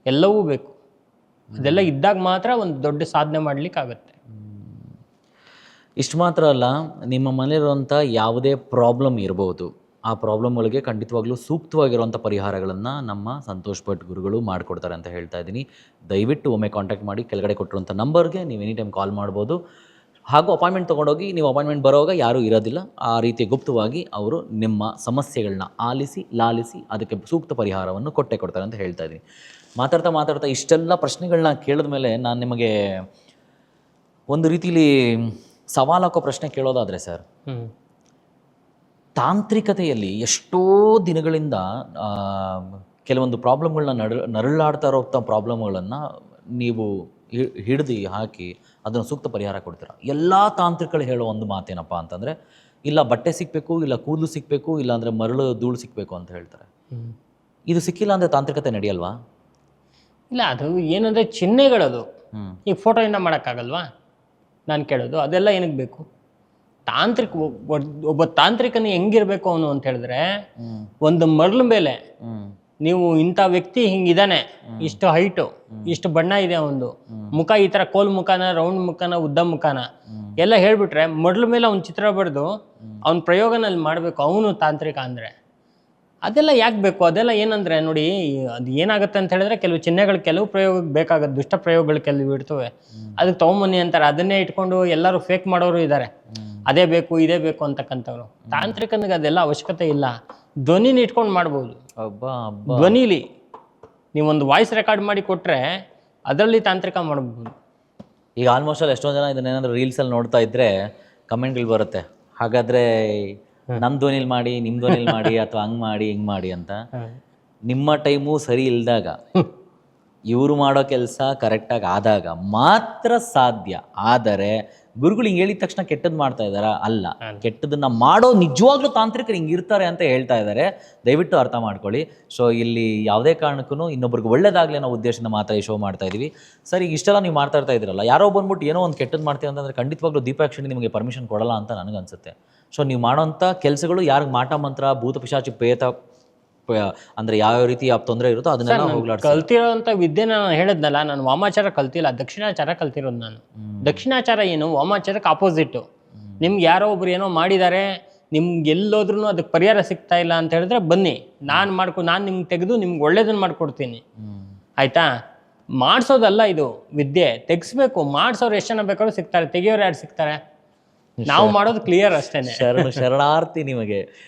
Speaker 2: ಎಲ್ಲವೂ ಬೇಕು. ಅದೆಲ್ಲ ಇದ್ದಾಗ ಮಾತ್ರ ಒಂದು ದೊಡ್ಡ ಸಾಧನೆ ಮಾಡಲಿಕ್ಕಾಗತ್ತೆ.
Speaker 1: ಇಷ್ಟು ಮಾತ್ರ ಅಲ್ಲ, ನಿಮ್ಮ ಮನೆಯಿರುವಂಥ ಯಾವುದೇ ಪ್ರಾಬ್ಲಮ್ ಇರ್ಬೋದು, ಆ ಪ್ರಾಬ್ಲಮ್ಗಳಿಗೆ ಖಂಡಿತವಾಗ್ಲೂ ಸೂಕ್ತವಾಗಿರುವಂಥ ಪರಿಹಾರಗಳನ್ನು ನಮ್ಮ ಸಂತೋಷ್ ಭಟ್ ಗುರುಗಳು ಮಾಡಿಕೊಡ್ತಾರೆ ಅಂತ ಹೇಳ್ತಾ ಇದ್ದೀನಿ. ದಯವಿಟ್ಟು ಒಮ್ಮೆ ಕಾಂಟ್ಯಾಕ್ಟ್ ಮಾಡಿ, ಕೆಳಗಡೆ ಕೊಟ್ಟಿರುವಂಥ ನಂಬರ್ಗೆ ನೀವು ಎನಿ ಟೈಮ್ ಕಾಲ್ ಮಾಡ್ಬೋದು. ಹಾಗೂ ಅಪಾಯಿಂಟ್ಮೆಂಟ್ ತೊಗೊಂಡೋಗಿ, ನೀವು ಅಪಾಯಿಂಟ್ಮೆಂಟ್ ಬರೋವಾಗ ಯಾರೂ ಇರೋದಿಲ್ಲ, ಆ ರೀತಿ ಗುಪ್ತವಾಗಿ ಅವರು ನಿಮ್ಮ ಸಮಸ್ಯೆಗಳನ್ನ ಆಲಿಸಿ ಲಾಲಿಸಿ ಅದಕ್ಕೆ ಸೂಕ್ತ ಪರಿಹಾರವನ್ನು ಕೊಡ್ತಾರೆ ಅಂತ ಹೇಳ್ತಾ ಇದ್ದೀನಿ. ಮಾತಾಡ್ತಾ ಇಷ್ಟೆಲ್ಲ ಪ್ರಶ್ನೆಗಳನ್ನ ಕೇಳಿದ ಮೇಲೆ ನಾನು ನಿಮಗೆ ಒಂದು ರೀತಿಲಿ ಸವಾಲು ಹಾಕೋ ಪ್ರಶ್ನೆ ಕೇಳೋದಾದರೆ ಸರ್, ತಾಂತ್ರಿಕತೆಯಲ್ಲಿ ಎಷ್ಟೋ ದಿನಗಳಿಂದ ಕೆಲವೊಂದು ಪ್ರಾಬ್ಲಮ್ಗಳನ್ನ ನರಳಾಡ್ತಾ ಇರೋಂಥ ಪ್ರಾಬ್ಲಮ್ಗಳನ್ನು ನೀವು ಹಿಡಿದು ಹಾಕಿ ಅದನ್ನು ಸೂಕ್ತ ಪರಿಹಾರ ಕೊಡ್ತೀರಾ. ಎಲ್ಲ ತಾಂತ್ರಿಕಗಳು ಹೇಳೋ ಒಂದು ಮಾತೇನಪ್ಪ ಅಂತಂದರೆ, ಇಲ್ಲ ಬಟ್ಟೆ ಸಿಗಬೇಕು, ಇಲ್ಲ ಕೂದಲು ಸಿಗಬೇಕು, ಇಲ್ಲ ಅಂದರೆ ಮರಳು ಧೂಳು ಸಿಗಬೇಕು ಅಂತ ಹೇಳ್ತಾರೆ. ಇದು ಸಿಕ್ಕಿಲ್ಲ ಅಂದರೆ ತಾಂತ್ರಿಕತೆ ನಡೆಯಲ್ವಾ?
Speaker 2: ಇಲ್ಲ, ಅದು ಏನಂದರೆ ಚಿಹ್ನೆಗಳದು. ಈಗ ಫೋಟೋಯಿಂದ ಮಾಡೋಕ್ಕಾಗಲ್ವಾ ನಾನು ಕೇಳೋದು? ಅದೆಲ್ಲ ಏನಕ್ಕೆ ಬೇಕು? ಒಬ್ಬ ತಾಂತ್ರಿಕನ ಹೆಂಗಿರ್ಬೇಕು ಅವನು ಅಂತ ಹೇಳಿದ್ರೆ, ಒಂದು ಮರಳ ಮೇಲೆ ನೀವು ಇಂಥ ವ್ಯಕ್ತಿ ಹಿಂಗಿದಾನೆ, ಇಷ್ಟು ಹೈಟು, ಇಷ್ಟು ಬಣ್ಣ ಇದೆ ಅವನು, ಮುಖ ಈ ಥರ ಕೋಲ್ ಮುಖಾನ, ರೌಂಡ್ ಮುಖಾನ, ಉದ್ದ ಮುಖಾನ ಎಲ್ಲ ಹೇಳ್ಬಿಟ್ರೆ ಮರಳ ಮೇಲೆ ಅವ್ನ ಚಿತ್ರ ಬರೆದು ಅವ್ನ ಪ್ರಯೋಗನಲ್ಲಿ ಮಾಡಬೇಕು ಅವನು ತಾಂತ್ರಿಕ ಅಂದರೆ. ಅದೆಲ್ಲ ಯಾಕೆ ಬೇಕು? ಅದೆಲ್ಲ ಏನಂದರೆ ನೋಡಿ, ಅದು ಏನಾಗುತ್ತೆ ಅಂತ ಹೇಳಿದ್ರೆ, ಕೆಲವು ಚಿಹ್ನೆಗಳು ಕೆಲವು ಪ್ರಯೋಗಕ್ಕೆ ಬೇಕಾಗುತ್ತೆ, ದುಷ್ಟ ಪ್ರಯೋಗಗಳು ಕೆಲವು ಇರ್ತವೆ, ಅದಕ್ಕೆ ತೊಗೊಂಬನ್ನಿ ಅಂತಾರೆ. ಅದನ್ನೇ ಇಟ್ಕೊಂಡು ಎಲ್ಲರೂ ಫೇಕ್ ಮಾಡೋರು ಇದ್ದಾರೆ, ಅದೇ ಬೇಕು ಇದೇ ಬೇಕು ಅಂತಕ್ಕಂಥವ್ರು. ತಾಂತ್ರಿಕನಿಗೆ ಅದೆಲ್ಲ ಅವಶ್ಯಕತೆ ಇಲ್ಲ. ಧ್ವನಿನ ಇಟ್ಕೊಂಡು ಮಾಡ್ಬೋದು. ಧ್ವನಿಲಿ ನೀವೊಂದು ವಾಯ್ಸ್ ರೆಕಾರ್ಡ್ ಮಾಡಿ ಕೊಟ್ಟರೆ ಅದರಲ್ಲಿ ತಾಂತ್ರಿಕ ಮಾಡ್ಬೋದು.
Speaker 1: ಈಗ ಆಲ್ಮೋಸ್ಟ್ ಅಲ್ಲಿ ಎಷ್ಟೊಂದು ಜನ ಇದನ್ನೇನಾದರೂ ರೀಲ್ಸಲ್ಲಿ ನೋಡ್ತಾ ಇದ್ದರೆ ಕಮೆಂಟ್ಗಳು ಬರುತ್ತೆ, ಹಾಗಾದರೆ ನಮ್ಮ ಧ್ವನಿಲಿ ಮಾಡಿ, ನಿಮ್ಮ ಧ್ವನಿಲಿ ಮಾಡಿ, ಅಥವಾ ಹಂಗೆ ಮಾಡಿ ಹಿಂಗೆ ಮಾಡಿ ಅಂತ. ನಿಮ್ಮ ಟೈಮು ಸರಿ ಇಲ್ದಾಗ, ಇವರು ಮಾಡೋ ಕೆಲಸ ಕರೆಕ್ಟಾಗಿ ಆದಾಗ ಮಾತ್ರ ಸಾಧ್ಯ. ಆದರೆ ಗುರುಗಳು ಹಿಂಗೆ ಹೇಳಿದ ತಕ್ಷಣ ಕೆಟ್ಟದ್ದು ಮಾಡ್ತಾ ಇದ್ದಾರಾ? ಅಲ್ಲ, ಕೆಟ್ಟದನ್ನ ಮಾಡೋ ನಿಜವಾಗ್ಲೂ ತಾಂತ್ರಿಕರು ಹಿಂಗೆ ಇರ್ತಾರೆ ಅಂತ ಹೇಳ್ತಾ ಇದ್ದಾರೆ. ದಯವಿಟ್ಟು ಅರ್ಥ ಮಾಡ್ಕೊಳ್ಳಿ. ಸೊ ಇಲ್ಲಿ ಯಾವುದೇ ಕಾರಣಕ್ಕೂ ಇನ್ನೊಬ್ರಿಗೆ ಒಳ್ಳೇದಾಗಲಿ ಅನ್ನೋ ಉದ್ದೇಶದಿಂದ ಮಾತ್ರ ಈ ಶೋ ಮಾಡ್ತಾ ಇದೀವಿ. ಸರ್, ಈಗ ಇಷ್ಟೆಲ್ಲ ನೀವು ಮಾತಾಡ್ತಾ ಇದ್ರಲ್ಲ, ಯಾರೋ ಬಂದ್ಬಿಟ್ಟು ಏನೋ ಒಂದು ಕೆಟ್ಟದ್ದು ಮಾಡ್ತೀವಿ ಅಂತಂದರೆ ಖಂಡಿತವಾಗ್ಲೂ ದೀಪಾಕ್ಷಿಣಿ ನಿಮಗೆ ಪರ್ಮಿಷನ್ ಕೊಡಲ್ಲ ಅಂತ ನನಗನ್ಸುತ್ತೆ. ಸೊ ನೀವು ಮಾಡೋಂಥ ಕೆಲಸಗಳು ಯಾರಿಗೆ ಮಾಟ ಮಂತ್ರ, ಭೂತ ಪಿಶಾಚಿ ಪ್ರೇತ ಅಂದರೆ ಯಾವ ರೀತಿ ತೊಂದರೆ ಇರುತ್ತೋ ಅದನ್ನೆಲ್ಲ ಹೋಗ್ಲಾಡ್ಸಿ.
Speaker 2: ಕಲ್ತಿರೋಂಥ ವಿದ್ಯೆ ನಾನು ಹೇಳಿದ್ನಲ್ಲ, ನಾನು ವಾಮಾಚಾರ ಕಲ್ತಿಲ್ಲ, ದಕ್ಷಿಣಾಚಾರ ಕಲ್ತಿರೋದು ನಾನು. ದಕ್ಷಿಣಾಚಾರ ಏನು? ವಾಮಾಚಾರಕ್ಕೆ ಆಪೋಸಿಟ್ಟು. ನಿಮ್ಗೆ ಯಾರೋ ಒಬ್ರು ಏನೋ ಮಾಡಿದ್ದಾರೆ, ನಿಮ್ಗೆ ಎಲ್ಲೋದ್ರೂ ಅದಕ್ಕೆ ಪರಿಹಾರ ಸಿಗ್ತಾ ಇಲ್ಲ ಅಂತ ಹೇಳಿದ್ರೆ ಬನ್ನಿ, ನಾನು ನಿಮ್ಗೆ ತೆಗೆದು ನಿಮ್ಗೆ ಒಳ್ಳೇದನ್ನು ಮಾಡಿಕೊಡ್ತೀನಿ, ಆಯಿತಾ? ಮಾಡಿಸೋದಲ್ಲ ಇದು ವಿದ್ಯೆ, ತೆಗಿಸ್ಬೇಕು. ಮಾಡಿಸೋರು ಎಷ್ಟು ಜನ ಬೇಕಾದ್ರೂ ಸಿಗ್ತಾರೆ, ತೆಗಿಯೋರು ಯಾರು ಸಿಗ್ತಾರೆ? ನಾವು ಮಾಡೋದು ಕ್ಲಿಯರ್ ಅಷ್ಟೇ.
Speaker 1: ಶರಣಾರ್ಥಿ ನಿಮಗೆ.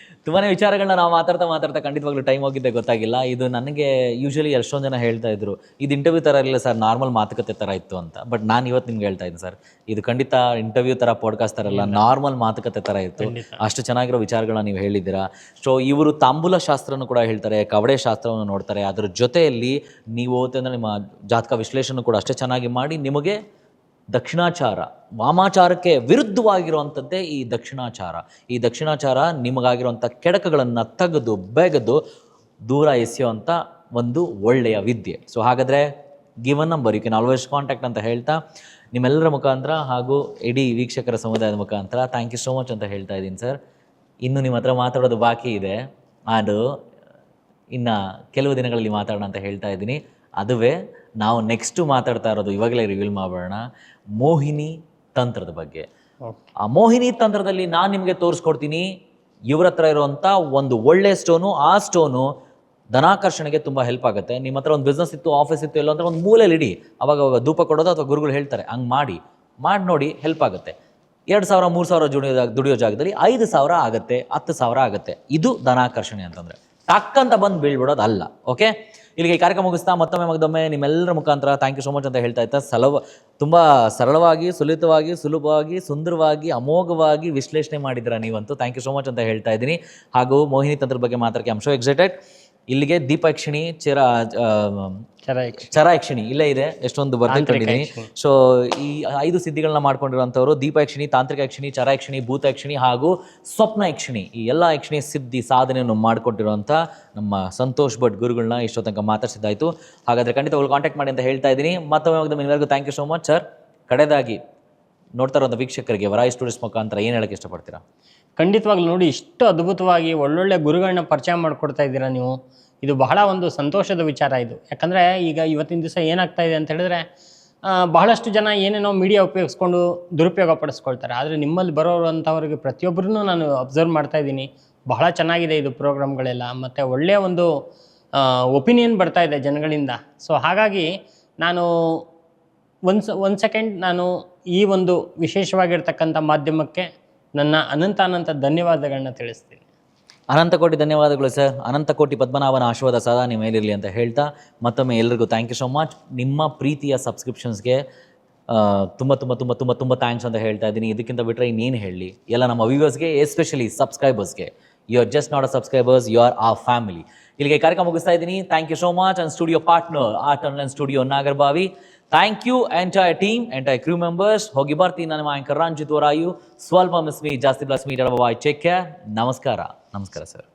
Speaker 1: ತುಂಬಾ ವಿಚಾರಗಳನ್ನ ನಾವು ಮಾತಾಡ್ತಾ ಖಂಡಿತವಾಗ್ಲೂ ಟೈಮ್ ಹೋಗಿದ್ದೆ ಗೊತ್ತಾಗಿಲ್ಲ. ಇದು ನನಗೆ ಯೂಶಲಿ ಎಷ್ಟೊಂದು ಜನ ಹೇಳ್ತಾ ಇದ್ರು, ಇದು ಇಂಟರ್ವ್ಯೂ ಥರ ಇರಲಿಲ್ಲ ಸರ್, ನಾರ್ಮಲ್ ಮಾತುಕತೆ ಥರ ಇತ್ತು ಅಂತ. ಬಟ್ ನಾನು ಇವತ್ತು ನಿಮ್ಗೆ ಹೇಳ್ತಾ ಇದ್ದೀನಿ ಸರ್, ಇದು ಖಂಡಿತ ಇಂಟರ್ವ್ಯೂ ಥರ, ಪಾಡ್ಕಾಸ್ಟ್ ಥರ ಅಲ್ಲ, ನಾರ್ಮಲ್ ಮಾತುಕತೆ ಥರ ಇತ್ತು. ಅಷ್ಟು ಚೆನ್ನಾಗಿರೋ ವಿಚಾರಗಳನ್ನ ನೀವು ಹೇಳಿದ್ದೀರಾ. ಸೊ ಇವರು ತಾಂಬೂಲ ಶಾಸ್ತ್ರನೂ ಕೂಡ ಹೇಳ್ತಾರೆ, ಕವಡೆ ಶಾಸ್ತ್ರವನ್ನು ನೋಡ್ತಾರೆ. ಅದ್ರ ಜೊತೆಯಲ್ಲಿ ನೀವು ಓದ್ತಂದ್ರೆ ನಿಮ್ಮ ಜಾತಕ ವಿಶ್ಲೇಷಣೆ ಕೂಡ ಅಷ್ಟೇ ಚೆನ್ನಾಗಿ ಮಾಡಿ, ನಿಮಗೆ ದಕ್ಷಿಣಾಚಾರ, ವಾಮಾಚಾರಕ್ಕೆ ವಿರುದ್ಧವಾಗಿರುವಂಥದ್ದೇ ಈ ದಕ್ಷಿಣಾಚಾರ. ಈ ದಕ್ಷಿಣಾಚಾರ ನಿಮಗಾಗಿರುವಂಥ ಕೆಡಕಗಳನ್ನು ತೆಗೆದು ಬೆಗೆದು ದೂರ ಎಸೆಯುವಂಥ ಒಂದು ಒಳ್ಳೆಯ ವಿದ್ಯೆ. ಸೊ ಹಾಗಾದರೆ given number, you can always contact ಅಂತ ಹೇಳ್ತಾ, ನಿಮ್ಮೆಲ್ಲರ ಮುಖಾಂತರ ಹಾಗೂ ಇಡೀ ವೀಕ್ಷಕರ ಸಮುದಾಯದ ಮುಖಾಂತರ ಥ್ಯಾಂಕ್ ಯು ಸೋ ಮಚ್ ಅಂತ ಹೇಳ್ತಾ ಇದ್ದೀನಿ ಸರ್. ಇನ್ನು ನಿಮ್ಮ ಹತ್ರ ಮಾತಾಡೋದು ಬಾಕಿ ಇದೆ, ಅದು ಇನ್ನು ಕೆಲವು ದಿನಗಳಲ್ಲಿ ಮಾತಾಡೋಣ ಅಂತ ಹೇಳ್ತಾ ಇದ್ದೀನಿ. ಅದುವೇ ನಾವು ನೆಕ್ಸ್ಟು ಮಾತಾಡ್ತಾ ಇರೋದು, ಇವಾಗಲೇ ರಿವೀಲ್ ಮಾಡೋಣ, ಮೋಹಿನಿ ತಂತ್ರದ ಬಗ್ಗೆ. ಆ ಮೋಹಿನಿ ತಂತ್ರದಲ್ಲಿ ನಾನು ನಿಮಗೆ ತೋರಿಸ್ಕೊಡ್ತೀನಿ ಇವ್ರ ಹತ್ರ ಇರುವಂಥ ಒಂದು ಒಳ್ಳೆ ಸ್ಟೋನು. ಆ ಸ್ಟೋನು ಧನಾಕರ್ಷಣೆಗೆ ತುಂಬ ಹೆಲ್ಪ್ ಆಗುತ್ತೆ. ನಿಮ್ಮ ಹತ್ರ ಒಂದು ಬಿಸ್ನೆಸ್ ಇತ್ತು, ಆಫೀಸ್ ಇತ್ತು, ಎಲ್ಲೋ ಅಂದ್ರೆ ಒಂದು ಮೂಲೆಯಲ್ಲಿ ಇಡಿ, ಅವಾಗ ಧೂಪ ಕೊಡೋದು ಅಥವಾ ಗುರುಗಳು ಹೇಳ್ತಾರೆ ಹಂಗೆ ಮಾಡಿ ನೋಡಿ, ಹೆಲ್ಪ್ ಆಗುತ್ತೆ. 2,000 3,000 ದುಡಿಯೋ ಜಾಗದಲ್ಲಿ 5,000 ಆಗುತ್ತೆ, 10,000 ಆಗುತ್ತೆ. ಇದು ಧನಾಕರ್ಷಣೆ ಅಂತಂದರೆ ಟಕ್ಕಂತ ಬಂದು ಬೀಳ್ಬಿಡೋದು ಅಲ್ಲ. ಓಕೆ, ಇಲ್ಲಿಗೆ ಈ ಕಾರ್ಯಕ್ರಮ ಮುಗಿಸ್ತಾ ಮತ್ತೊಮ್ಮೆ ನಿಮ್ಮೆಲ್ಲರ ಮುಖಾಂತರ ಥ್ಯಾಂಕ್ ಯು ಸೋ ಮಚ್ ಅಂತ ಹೇಳ್ತಾ ಇತ್ತಾ. ತುಂಬ ಸರಳವಾಗಿ, ಸುಲಿತವಾಗಿ, ಸುಲಭವಾಗಿ, ಸುಂದರವಾಗಿ, ಅಮೋಘವಾಗಿ ವಿಶ್ಲೇಷಣೆ ಮಾಡಿದ್ದೀರಾ ನೀವಂತೂ. ಥ್ಯಾಂಕ್ ಯು ಸೋ ಮಚ್ ಅಂತ ಹೇಳ್ತಾ ಇದ್ದೀನಿ. ಹಾಗೂ ಮೋಹಿನಿ ತಂತ್ರದ ಬಗ್ಗೆ ಮಾತಾಡೋಕ್ಕೆ ಐ ಆಮ್ ಸೋ ಎಕ್ಸೈಟೆಡ್. ಇಲ್ಲಿಗೆ ದೀಪಯಕ್ಷಿಣಿ
Speaker 2: ಚೆನ್ನಾಗಿ
Speaker 1: ಚರಯಕ್ಷಿಣಿ ಇಲ್ಲೇ ಇದೆ, ಎಷ್ಟೊಂದು ಬರ್ದಿಟ್ಕೊಂಡಿದ್ದೀನಿ. ಸೊ ಈ 5 ಸಿದ್ಧಿಗಳನ್ನ ಮಾಡ್ಕೊಂಡಿರುವಂಥವ್ರು ದೀಪಯಕ್ಷಿಣಿ, ತಾಂತ್ರಿಕ ಯಕ್ಷಿಣಿ, ಚರಯಕ್ಷಿಣಿ, ಭೂತಯಕ್ಷಿಣಿ ಹಾಗೂ ಸ್ವಪ್ನ ಯಕ್ಷಿಣಿ, ಈ ಎಲ್ಲ ಯಕ್ಷಿಣಿ ಸಿದ್ಧಿ ಸಾಧನೆಯನ್ನು ಮಾಡಿಕೊಟ್ಟಿರುವಂಥ ನಮ್ಮ ಸಂತೋಷ್ ಭಟ್ ಗುರುಗಳನ್ನ ಇಷ್ಟೋ ತನಕ ಮಾತಾಡ್ಸಿದ್ದಾಯಿತು. ಹಾಗಾದರೆ ಖಂಡಿತ ಅವ್ರು ಕಾಂಟ್ಯಾಕ್ಟ್ ಮಾಡಿ ಅಂತ ಹೇಳ್ತಾ ಇದ್ದೀನಿ. ಮತ್ತೊಮ್ಮೆ ನಿಮ್ಮೆಲ್ಲರಿಗೂ thank you so much sir. ಕಡೆದಾಗಿ ನೋಡ್ತಾ ಇರೋಂಥ ವೀಕ್ಷಕರಿಗೆ ವರಾಯಿ ಸ್ಟುಡಿಯೋಸ್ ಮುಖಾಂತರ ಏನು ಹೇಳಕ್ಕೆ ಇಷ್ಟಪಡ್ತೀರಾ?
Speaker 2: ಖಂಡಿತವಾಗ್ಲೂ ನೋಡಿ, ಇಷ್ಟು ಅದ್ಭುತವಾಗಿ ಒಳ್ಳೊಳ್ಳೆ ಗುರುಗಳನ್ನ ಪರಿಚಯ ಮಾಡಿಕೊಡ್ತಾ ಇದ್ದೀರಾ ನೀವು. ಇದು ಬಹಳ ಒಂದು ಸಂತೋಷದ ವಿಚಾರ ಇದು. ಯಾಕಂದರೆ ಈಗ ಇವತ್ತಿನ ದಿವಸ ಏನಾಗ್ತಾ ಇದೆ ಅಂತ ಹೇಳಿದ್ರೆ, ಬಹಳಷ್ಟು ಜನ ಏನೇನೋ ಮೀಡಿಯಾ ಉಪಯೋಗಿಸ್ಕೊಂಡು ದುರುಪಯೋಗ ಪಡಿಸ್ಕೊಳ್ತಾರೆ. ಆದರೆ ನಿಮ್ಮಲ್ಲಿ ಬರೋವಂಥವ್ರಿಗೆ ಪ್ರತಿಯೊಬ್ಬರನ್ನು ನಾನು ಅಬ್ಸರ್ವ್ ಮಾಡ್ತಾ ಇದ್ದೀನಿ. ಬಹಳ ಚೆನ್ನಾಗಿದೆ ಇದು ಪ್ರೋಗ್ರಾಮ್ಗಳೆಲ್ಲ, ಮತ್ತು ಒಳ್ಳೆಯ ಒಂದು ಒಪಿನಿಯನ್ ಬರ್ತಾ ಇದೆ ಜನಗಳಿಂದ. ಸೊ ಹಾಗಾಗಿ ನಾನು ಒಂದು ಸೆಕೆಂಡ್ ನಾನು ಈ ಒಂದು ವಿಶೇಷವಾಗಿರ್ತಕ್ಕಂಥ ಮಾಧ್ಯಮಕ್ಕೆ ನನ್ನ ಅನಂತ ಧನ್ಯವಾದಗಳನ್ನ ತಿಳಿಸ್ತೀನಿ.
Speaker 1: ಅನಂತ ಕೋಟಿ ಧನ್ಯವಾದಗಳು ಸರ್. ಅನಂತ ಕೋಟಿ ಪದ್ಮನಾಭನ ಆಶೀರ್ವಾದ ಸದಾ ನಿಮ್ಮ ಮೇಲಿರಲಿ ಅಂತ ಹೇಳ್ತಾ ಮತ್ತೊಮ್ಮೆ ಎಲ್ಲರಿಗೂ ಥ್ಯಾಂಕ್ ಯು ಸೋ ಮಚ್. ನಿಮ್ಮ ಪ್ರೀತಿಯ ಸಬ್ಸ್ಕ್ರಿಪ್ಷನ್ಸ್ಗೆ ತುಂಬ ಥ್ಯಾಂಕ್ಸ್ ಅಂತ ಹೇಳ್ತಾ ಇದ್ದೀನಿ. ಇದಕ್ಕಿಂತ ಬಿಟ್ಟರೆ ಇನ್ನೇನು ಹೇಳಲಿ, ಎಲ್ಲ ನಮ್ಮ ವ್ಯೂವರ್ಸ್ಗೆ, ಎಸ್ಪೆಷಲಿ ಸಬ್ಸ್ಕ್ರೈಬರ್ಸ್ಗೆ. You are just not a subscribers, you are our family. ಇಲ್ಲಿಗೆ ಕಾರ್ಯಕ್ರಮ ಮುಗಿಸ್ತಾ ಇದ್ದೀನಿ. Thank you so much. And studio partner art online studio Nagarbhavi. Thank you entire team, entire crew members. ಹೋಗಿ ಬರ್ತೀನಿ. ನನ್ನ ಆಂಕರ್ ರಂಜಿತ್ ವರಾಯು. ಸ್ವಲ್ಪ ಮಿಸ್ ಮೀ, ಜಾಸ್ತಿ plus me. Bye, take care. ನಮಸ್ಕಾರ ಸರ್.